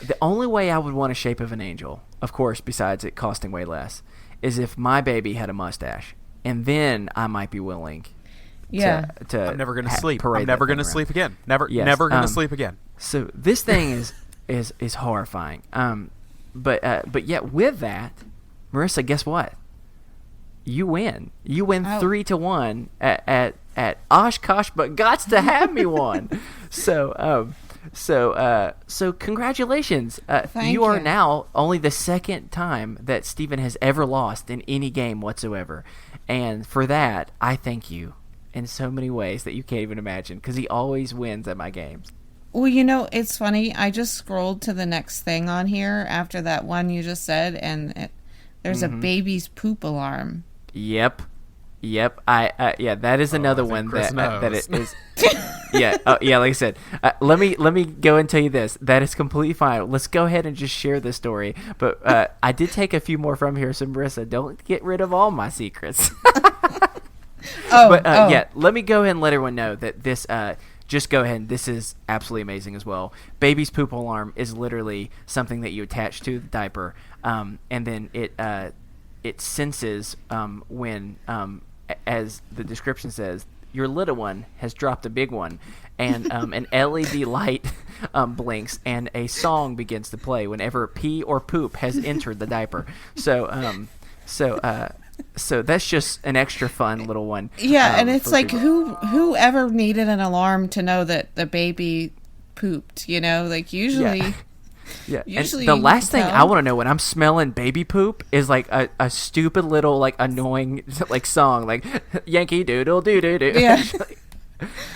The only way I would want a Shape of an Angel, of course, besides it costing way less, is if my baby had a mustache. And then I might be willing Yeah. to I'm never going to sleep. parade I'm never that going to thing sleep around. again. Never Yes, going to sleep again. So this thing is horrifying. But yet with that, Marissa, guess what? You win. You win Oh. 3-1 at Oshkosh, but gots to have me one. So congratulations. Thank you are you. now only the second time that Steven has ever lost in any game whatsoever. And for that, I thank you in so many ways that you can't even imagine, because he always wins at my games. Well, it's funny. I just scrolled to the next thing on here after that one you just said, and there's a baby's poop alarm. Yep. Yeah, that is another think one Chris that it knows. is. Yeah, like I said, let me go and tell you this. That is completely fine. Let's go ahead and just share this story. But I did take a few more from here, so Marissa, don't get rid of all my secrets. Yeah, let me go ahead and let everyone know that this. Just go ahead and this is absolutely amazing as well. Baby's poop alarm is literally something that you attach to the diaper, and then it senses when, as the description says, your little one has dropped a big one, and an LED light blinks, and a song begins to play whenever pee or poop has entered the diaper. So that's just an extra fun little one. Yeah, and it's for like people. whoever needed an alarm to know that the baby pooped, like usually. Yeah, Usually and the you last can thing tell. I want to know when I'm smelling baby poop is like a stupid little like annoying like song like Yankee Doodle Doo Doo Doo. Yeah.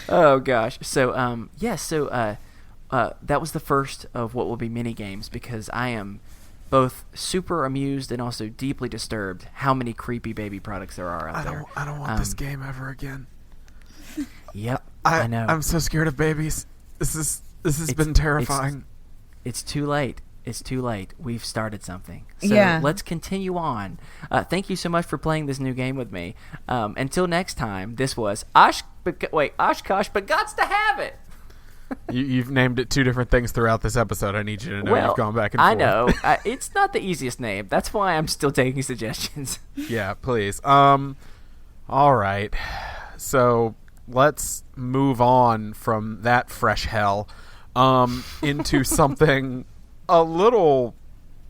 Oh gosh. So that was the first of what will be mini games, because I am both super amused and also deeply disturbed how many creepy baby products there are out there. I don't want this game ever again. Yep, I know. I'm so scared of babies. This has been terrifying. It's too late. It's too late. We've started something. So Yeah. let's continue on. Thank you so much for playing this new game with me. Until next time, this was Oshkosh, but gots to have it. You've named it two different things throughout this episode. I need you to know you've gone back and forth. I know. It's not the easiest name. That's why I'm still taking suggestions. Yeah, please. All right. So let's move on from that fresh hell into something a little,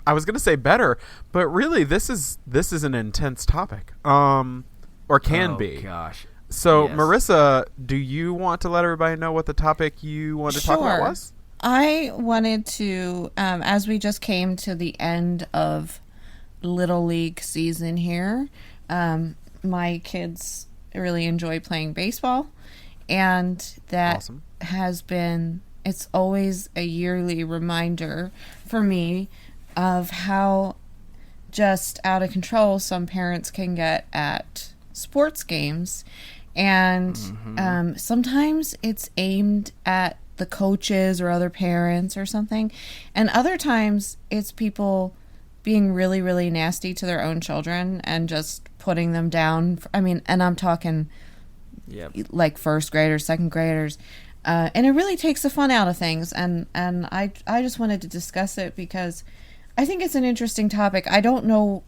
I was going to say better, but really this is an intense topic. Or can be. Gosh. So, Yes. Marissa, do you want to let everybody know what the topic you wanted to talk about Sure. was? I wanted to, as we just came to the end of Little League season here, my kids really enjoy playing baseball, and that Awesome. has been, it's always a yearly reminder for me of how just out of control some parents can get at sports games. And sometimes it's aimed at the coaches or other parents or something. And other times it's people being really, really nasty to their own children and just putting them down. I mean, and I'm talking Yep. like first graders, second graders. and it really takes the fun out of things. And I just wanted to discuss it because I think it's an interesting topic. I don't know.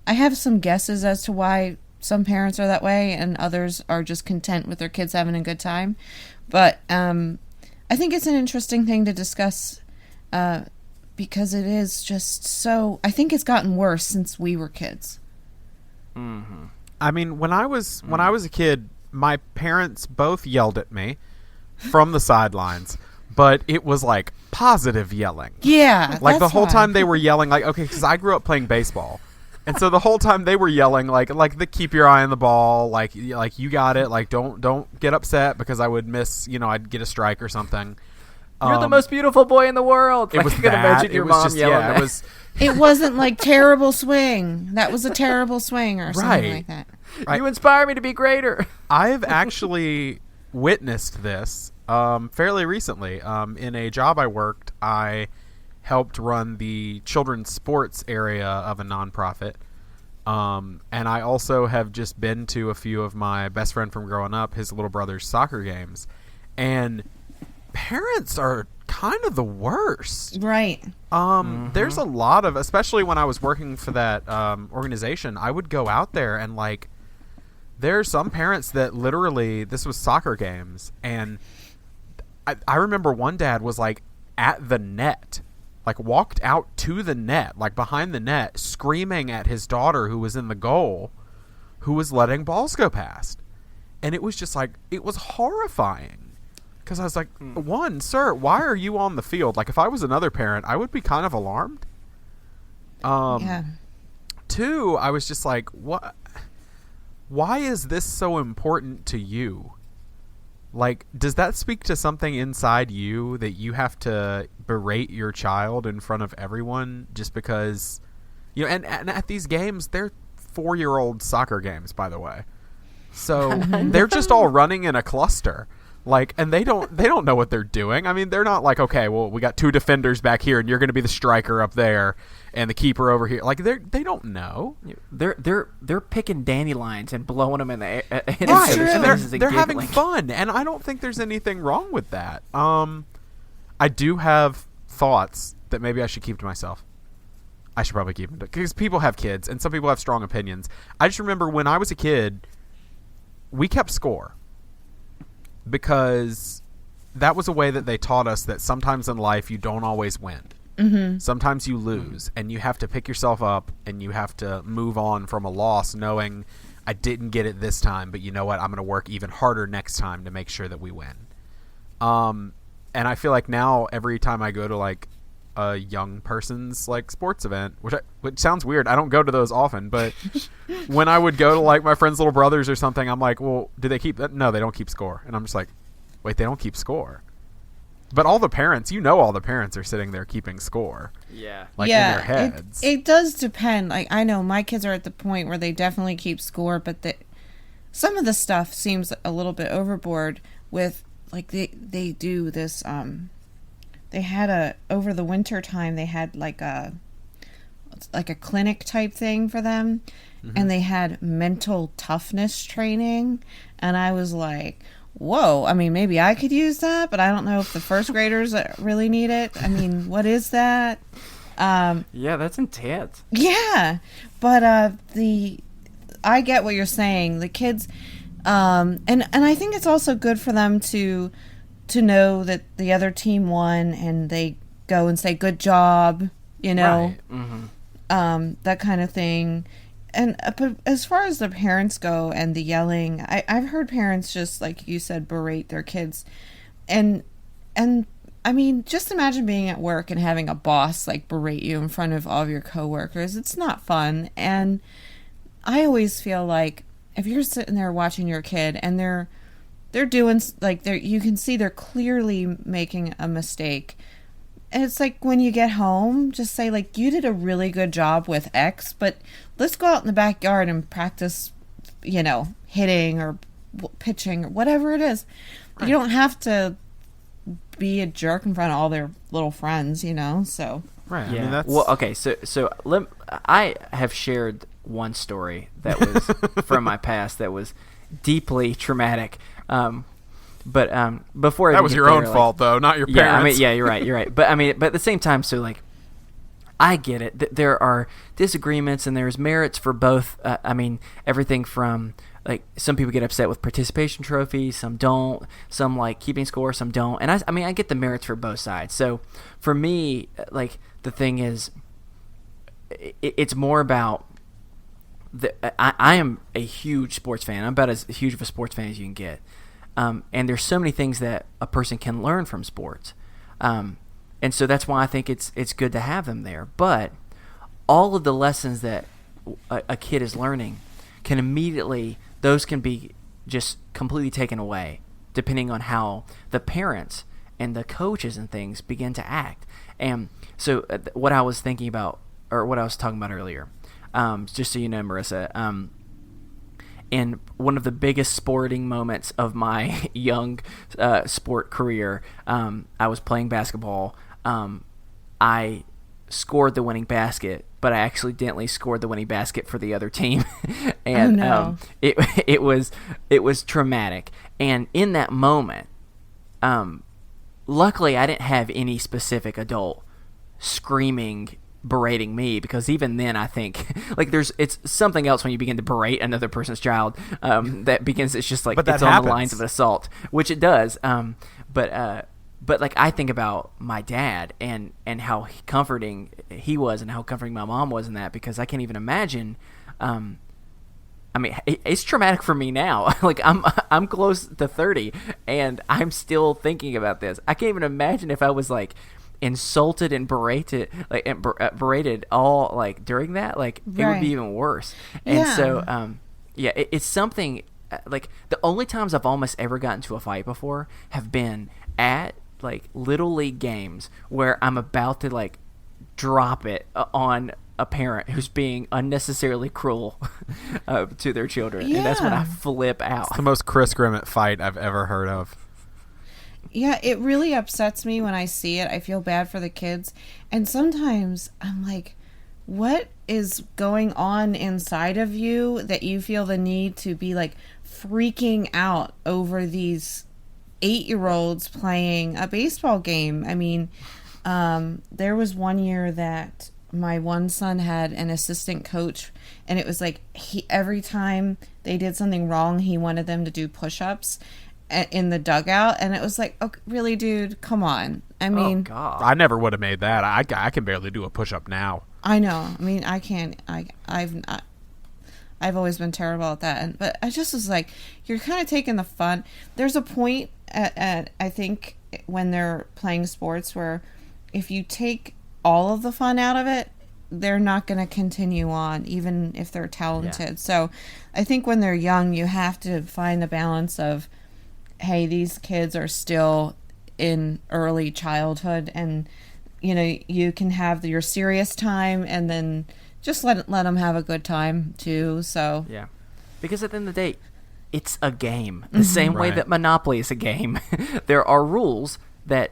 I have some guesses as to why some parents are that way and others are just content with their kids having a good time. But I think it's an interesting thing to discuss because it is just so... I think it's gotten worse since we were kids. Mm-hmm. I mean, when I was a kid, my parents both yelled at me from the sidelines, but it was like positive yelling. Yeah, like the whole time they were yelling, like, okay, because I grew up playing baseball, and so the whole time they were yelling, like the keep your eye on the ball, like you got it, like don't get upset because I would miss, I'd get a strike or something. You're the most beautiful boy in the world. It was I can imagine your mom yelling that. It was. It wasn't like terrible swing. That was a terrible swing or something like that. Right. You inspire me to be greater. I've actually witnessed this fairly recently. In a job I worked, I helped run the children's sports area of a nonprofit. And I also have just been to a few of my best friend from growing up, his little brother's soccer games. And parents are kind of the worst. Right. There's a lot of, especially when I was working for that organization, I would go out there and like, there are some parents that literally, this was soccer games, and I remember one dad was like at the net, like walked out to the net, like behind the net, screaming at his daughter who was in the goal, who was letting balls go past. And it was just like, it was horrifying. Because I was like, one, sir, why are you on the field? Like, if I was another parent, I would be kind of alarmed. Yeah. Two, I was just like, what? Why is this so important to you? Like, does that speak to something inside you that you have to berate your child in front of everyone just because, and at these games, they're 4-year-old soccer games, by the way. So they're just all running in a cluster. Like, and they don't know what they're doing. I mean, they're not like, okay, well, we got 2 defenders back here, and you're going to be the striker up there, and the keeper over here. Like, they don't know. They're picking dandelions and blowing them in the air. Right, and they're having fun, and I don't think there's anything wrong with that. I do have thoughts that maybe I should keep to myself. I should probably keep them because people have kids, and some people have strong opinions. I just remember when I was a kid, we kept score. Because that was a way that they taught us that sometimes in life you don't always win. Mm-hmm. Sometimes you lose, and you have to pick yourself up, and you have to move on from a loss knowing I didn't get it this time, but you know what? I'm going to work even harder next time to make sure that we win. And I feel like now every time I go to like a young person's like sports event, which sounds weird. I don't go to those often, but when I would go to like my friend's little brothers or something, I'm like, well, do they keep that? No, they don't keep score. And I'm just like, wait, they don't keep score. But all the parents, all the parents are sitting there keeping score. Yeah. Like in their heads. It does depend. Like, I know my kids are at the point where they definitely keep score, but some of the stuff seems a little bit overboard with, like, they do this, they had over the winter time, they had like a clinic type thing for them. Mm-hmm. And they had mental toughness training. And I was like, whoa, I mean, maybe I could use that, but I don't know if the first graders really need it. I mean, what is that? Yeah, that's intense. Yeah. But I get what you're saying. The kids, and I think it's also good for them to know that the other team won and they go and say good job, Right. Mm-hmm. That kind of thing. And but as far as the parents go and the yelling, I've heard parents just, like you said, berate their kids. And I mean, just imagine being at work and having a boss like berate you in front of all of your coworkers. It's not fun. And I always feel like if you're sitting there watching your kid and they're doing, like, you can see they're clearly making a mistake. And it's like when you get home, just say, like, you did a really good job with X, but let's go out in the backyard and practice, hitting or pitching or whatever it is. Right. You don't have to be a jerk in front of all their little friends, so. Right. Yeah. I mean, that's... Well, okay, so I have shared one story that was from my past that was deeply traumatic. But before I That even was get your there, own fault, though, not your Yeah, parents. you're right. But but at the same time, so like, I get it. There are disagreements and there's merits for both. Everything from like some people get upset with participation trophies, some don't. Some like keeping score, some don't. And I get the merits for both sides. So for me, like the thing is, it's more about. I am a huge sports fan. I'm about as huge of a sports fan as you can get. And there's so many things that a person can learn from sports. And so that's why I think it's good to have them there. But all of the lessons that a kid is learning can immediately, those can be just completely taken away depending on how the parents and the coaches and things begin to act. And so what I was thinking about, or what I was talking about earlier, just so you know, Marissa, and one of the biggest sporting moments of my young sport career, I was playing basketball. I scored the winning basket, but I accidentally scored the winning basket for the other team, and it was traumatic. And in that moment, luckily I didn't have any specific adult screaming, berating me, because even then I think like it's something else when you begin to berate another person's child, that begins, it's just like But that it's happens. on the lines of assault, which it does. But like I think about my dad and how comforting he was and how comforting my mom was in that, because I can't even imagine. It's traumatic for me now. Like I'm close to 30 and I'm still thinking about this. I can't even imagine if I was like insulted and berated, berated all like during that. Like it would be even worse. And so it's something like the only times I've almost ever gotten to a fight before have been at like little league games where I'm about to like drop it on a parent who's being unnecessarily cruel to their children, and that's when I flip out. It's the most Chris Grimmett fight I've ever heard of. Yeah, it really upsets me when I see it. I feel bad for the kids, and sometimes I'm like, what is going on inside of you that you feel the need to be like freaking out over these 8-year-olds playing a baseball game? I mean, there was one year that my one son had an assistant coach, and it was like every time they did something wrong, he wanted them to do push-ups in the dugout, and it was like, okay, really, dude, come on. I mean, oh God, I never would have made that. I can barely do a push-up now. I know. I mean, I can't. I've always been terrible at that, but I just was like, you're kind of taking the fun. There's a point at I think when they're playing sports where if you take all of the fun out of it, they're not going to continue on, even if they're talented. Yeah. So I think when they're young, you have to find the balance of, hey, these kids are still in early childhood, and you know, you can have your serious time and then just let them have a good time too. So yeah, because at the end of the day, it's a game. The same way that Monopoly is a game. There are rules that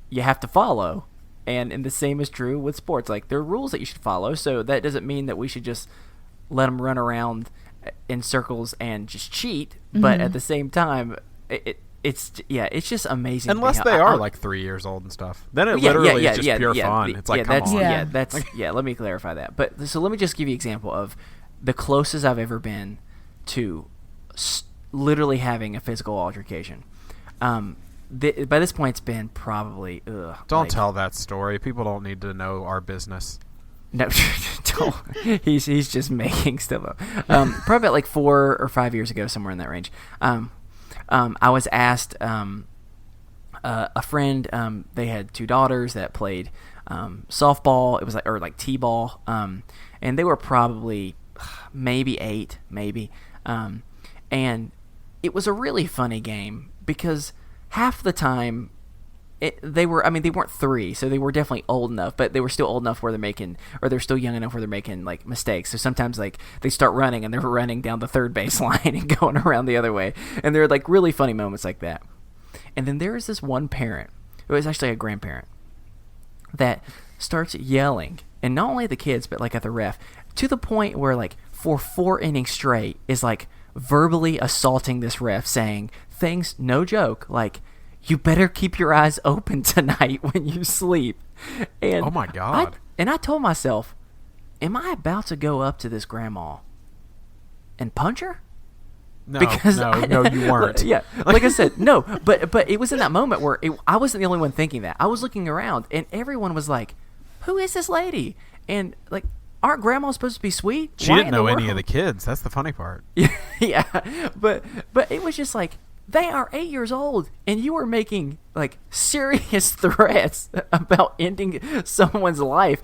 you have to follow, and the same is true with sports. Like, there are rules that you should follow, so that doesn't mean that we should just let them run around in circles and just cheat. But at the same time, it's just amazing. Unless they are like 3 years old and stuff, then it literally is just pure fun. It's like, come on. Let me clarify that. But so let me just give you an example of the closest I've ever been to literally having a physical altercation. By this point, it's been probably don't tell that story. People don't need to know our business. No, don't. He's just making stuff up. Probably about like 4 or 5 years ago, somewhere in that range. I was asked, a friend, they had 2 daughters that played softball. It was like t-ball, and they were probably maybe 8, and it was a really funny game because half the time they weren't 3, so they were definitely old enough, but they were still old enough where they're still young enough where they're making like mistakes. So sometimes like they start running and they're running down the third base line and going around the other way, and there are like really funny moments like that. And then there is this one parent, it was actually a grandparent, that starts yelling, and not only at the kids but like at the ref, to the point where like for 4 innings straight is like verbally assaulting this ref, saying things, no joke, like, you better keep your eyes open tonight when you sleep. And Oh my God. I told myself, am I about to go up to this grandma and punch her? No, Because no, you weren't. Yeah, like I said, no. But it was in that moment where I wasn't the only one thinking that. I was looking around, and everyone was like, "Who is this lady?" And like, aren't grandmas supposed to be sweet? She Why didn't in the know any of world? the kids. That's the funny part. Yeah, but it was just like, they are 8 years old, and you are making like serious threats about ending someone's life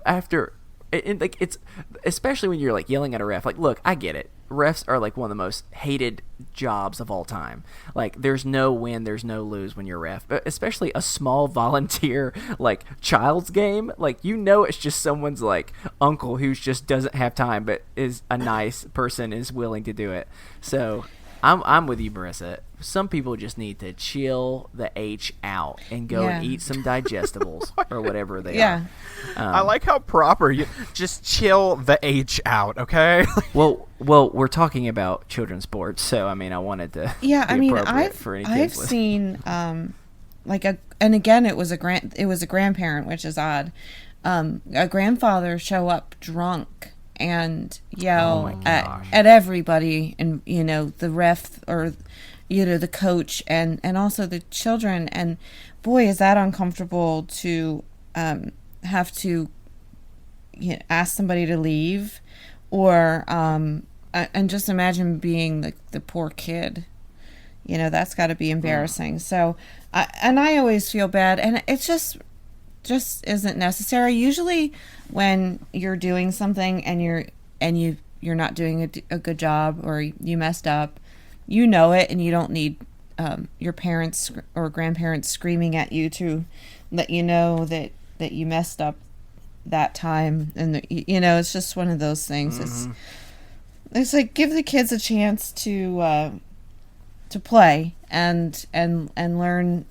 after. And like, it's especially when you're like yelling at a ref. Like, look, I get it. Refs are like one of the most hated jobs of all time. Like, there's no win, there's no lose when you're a ref. But especially a small volunteer like child's game. Like, it's just someone's like uncle who just doesn't have time, but is a nice person, is willing to do it. So I'm with you, Marissa. Some people just need to chill the H out and go and eat some digestibles or whatever they are. I like how proper you just chill the H out, okay? Well, we're talking about children's sports, so I mean, I wanted to. Yeah, be I mean, appropriate for any I've kids listening. seen and again, it was a grandparent, which is odd. A grandfather show up drunk and yell at everybody, and the ref or the coach and also the children, and boy, is that uncomfortable to have to ask somebody to leave, or and just imagine being the poor kid. That's got to be embarrassing. So I always feel bad, and it's just isn't necessary. Usually when you're doing something and you're not doing a good job, or you messed up, it, and you don't need your parents or grandparents screaming at you to let you know that you messed up that time. And it's just one of those things. Mm-hmm. It's like, give the kids a chance to play and learn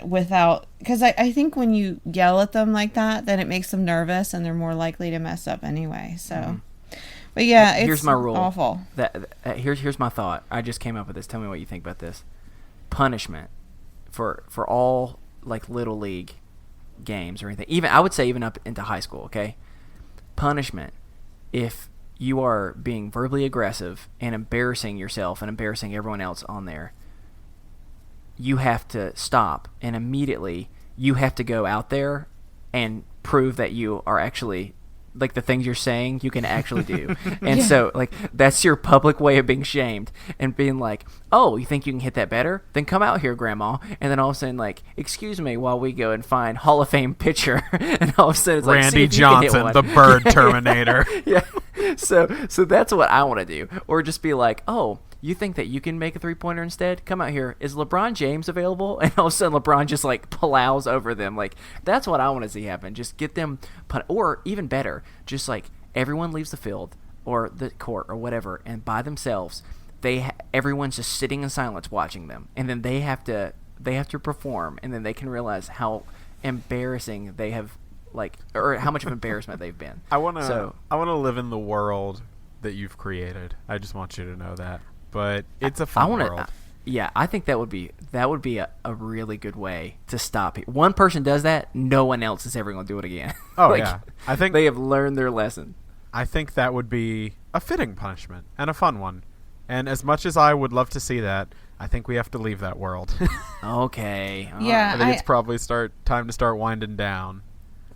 without, because I think when you yell at them like that, then it makes them nervous and they're more likely to mess up anyway. So but yeah, it's here's my rule. Awful. Here's my thought. I just came up with this. Tell me what you think about this. Punishment for all like little league games or anything. Even I would say even up into high school. Okay, punishment if you are being verbally aggressive and embarrassing yourself and embarrassing everyone else on there. You have to stop, and immediately you have to go out there and prove that you are actually, like, the things you're saying you can actually do. And so, like, that's your public way of being shamed and being like, oh, you think you can hit that better? Then come out here, Grandma. And then all of a sudden, like, excuse me while we go and find Hall of Fame pitcher. And all of a sudden it's like, Randy Johnson, the bird Terminator. Yeah. So that's what I want to do. Or just be like, oh, you think that you can make a three-pointer instead? Come out here. Is LeBron James available? And all of a sudden LeBron just like plows over them. Like, that's what I want to see happen. Just get them or even better, just like everyone leaves the field or the court or whatever, and by themselves, everyone's just sitting in silence watching them, and then they have to perform, and then they can realize how embarrassing they have, like, or how much of embarrassment they've been. I want to live in the world that you've created. I just want you to know that. But it's a fun world. Yeah, I think that would be a really good way to stop it. One person does that, no one else is ever going to do it again. Oh, like, yeah. I think they have learned their lesson. I think that would be a fitting punishment and a fun one. And as much as I would love to see that, I think we have to leave that world. Okay. Yeah. I think it's probably time to start winding down.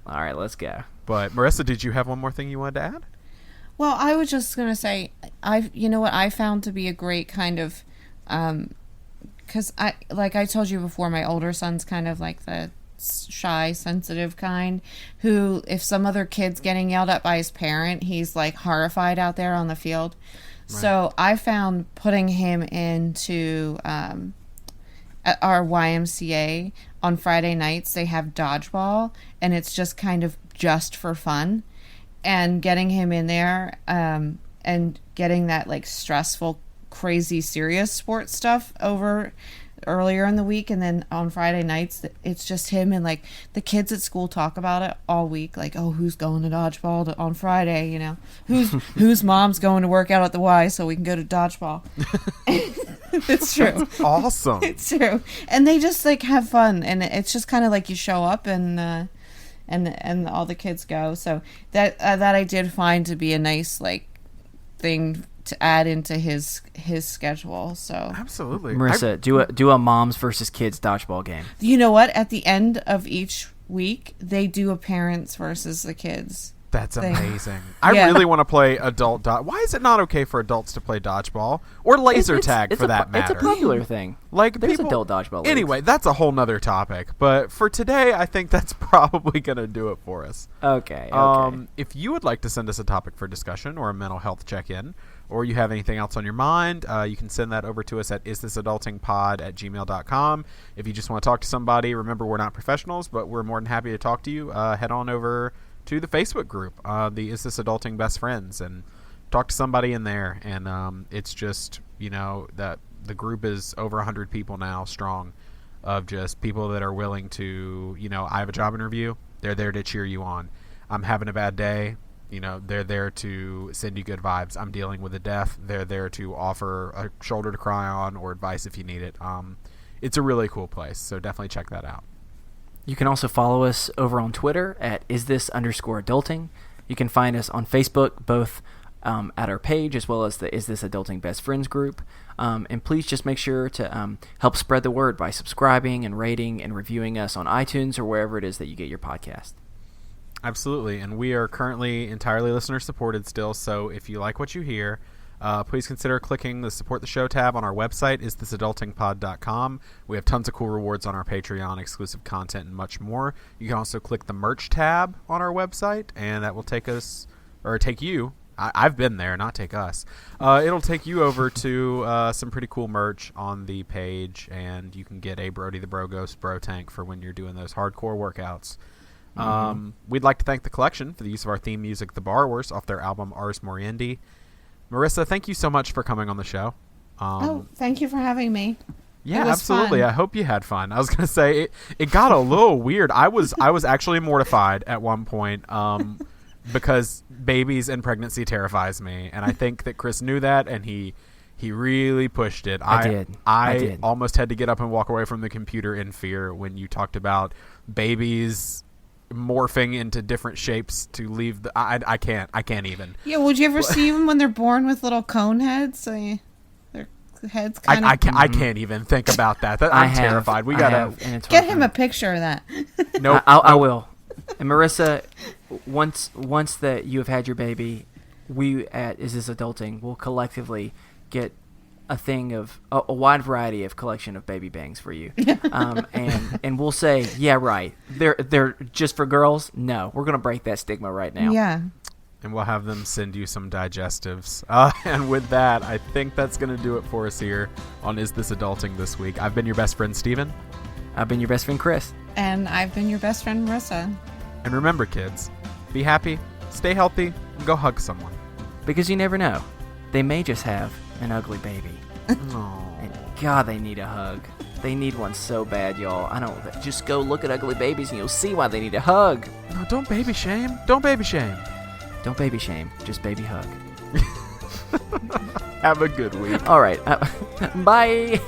All right, let's go. But Marissa, did you have one more thing you wanted to add? Well, I was just going to say, what I found to be a great kind of, because I told you before, my older son's kind of like the shy, sensitive kind, who, if some other kid's getting yelled at by his parent, he's like horrified out there on the field. Right. So I found putting him into at our YMCA on Friday nights, they have dodgeball, and it's just kind of just for fun. And getting him in there and getting that like stressful, crazy, serious sports stuff over earlier in the week, and then on Friday nights it's just him, and like the kids at school talk about it all week, like, oh, who's going to dodgeball on Friday, whose mom's going to work out at the Y so we can go to dodgeball. It's true. Awesome. It's true. And they just like have fun, and it's just kind of like you show up and all the kids go. So that I did find to be a nice like thing to add into his schedule. So Absolutely. Marissa, do a moms versus kids dodgeball game. you know what? At the end of each week, they do a parents versus the kids. That's thing. amazing. I Yeah. really want to play adult Why is it not okay for adults to play dodgeball or laser tag for that matter? It's a popular thing. Like There's people, adult dodgeball leagues. Anyway, that's a whole nother topic. But for today, I think that's probably going to do it for us. Okay. If you would like to send us a topic for discussion or a mental health check-in, or you have anything else on your mind, you can send that over to us at isthisadultingpod@gmail.com. If you just want to talk to somebody, remember we're not professionals, but we're more than happy to talk to you. Head on over to the Facebook group, the Is This Adulting Best Friends, and talk to somebody in there. And it's just, that the group is over 100 people now strong, of just people that are willing to, I have a job interview, they're there to cheer you on. I'm having a bad day, they're there to send you good vibes. I'm dealing with a death, they're there to offer a shoulder to cry on or advice if you need it. It's a really cool place, so definitely check that out. You can also follow us over on Twitter at @isthis_adulting. You can find us on Facebook, both at our page as well as the Is This Adulting Best Friends group. And please just make sure to help spread the word by subscribing and rating and reviewing us on iTunes or wherever it is that you get your podcast. Absolutely, and we are currently entirely listener-supported still, so if you like what you hear, please consider clicking the Support the Show tab on our website, isthisadultingpod.com. We have tons of cool rewards on our Patreon, exclusive content, and much more. You can also click the merch tab on our website, and that will take you. I've been there, not take us. It'll take you over to some pretty cool merch on the page, and you can get a Brody the Bro Ghost Bro Tank for when you're doing those hardcore workouts. We'd like to thank the collection for the use of our theme music, The Borrowers, off their album Ars Moriendi. Marissa, thank you so much for coming on the show. Thank you for having me. Yeah, It was absolutely. fun. I hope you had fun. I was going to say it got a little weird. I was actually mortified at one point because babies and pregnancy terrifies me, and I think that Chris knew that, and he really pushed it. I did. Almost had to get up and walk away from the computer in fear when you talked about babies morphing into different shapes to leave the I can't even. Yeah, would you ever see them when they're born with little cone heads? So their heads kind of... I can't even think about that. I'm terrified. We gotta get him a picture of that. Nope. I will. And Marissa, once that you have had your baby, we at Is This Adulting will collectively get a thing of a wide variety of collection of baby bangs for you, and we'll say, yeah, right, they're just for girls. No, we're gonna break that stigma right now. Yeah. And we'll have them send you some digestives. And with that, I think that's going to do it for us here on Is This Adulting this week. I've been your best friend, Steven. I've been your best friend, Chris. And I've been your best friend, Marissa. And remember, kids, be happy, stay healthy, and go hug someone. Because you never know. They may just have an ugly baby. And God, they need a hug. They need one so bad, y'all. I don't... Just go look at ugly babies and you'll see why they need a hug. No, don't baby shame. Don't baby shame. Don't baby shame. Just baby hug. Have a good week. All right. Bye.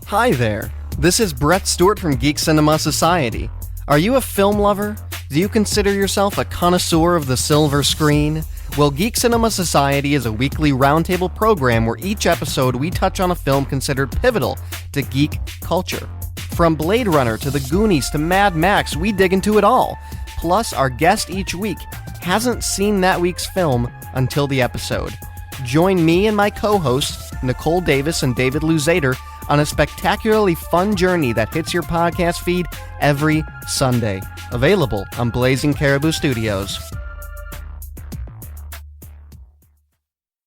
Hi there. This is Brett Stewart from Geek Cinema Society. Are you a film lover? Do you consider yourself a connoisseur of the silver screen? Well, Geek Cinema Society is a weekly roundtable program where each episode we touch on a film considered pivotal to geek culture. From Blade Runner to The Goonies to Mad Max, we dig into it all. Plus, our guest each week hasn't seen that week's film until the episode. Join me and my co-hosts, Nicole Davis and David Luzader, on a spectacularly fun journey that hits your podcast feed every Sunday. Available on Blazing Caribou Studios.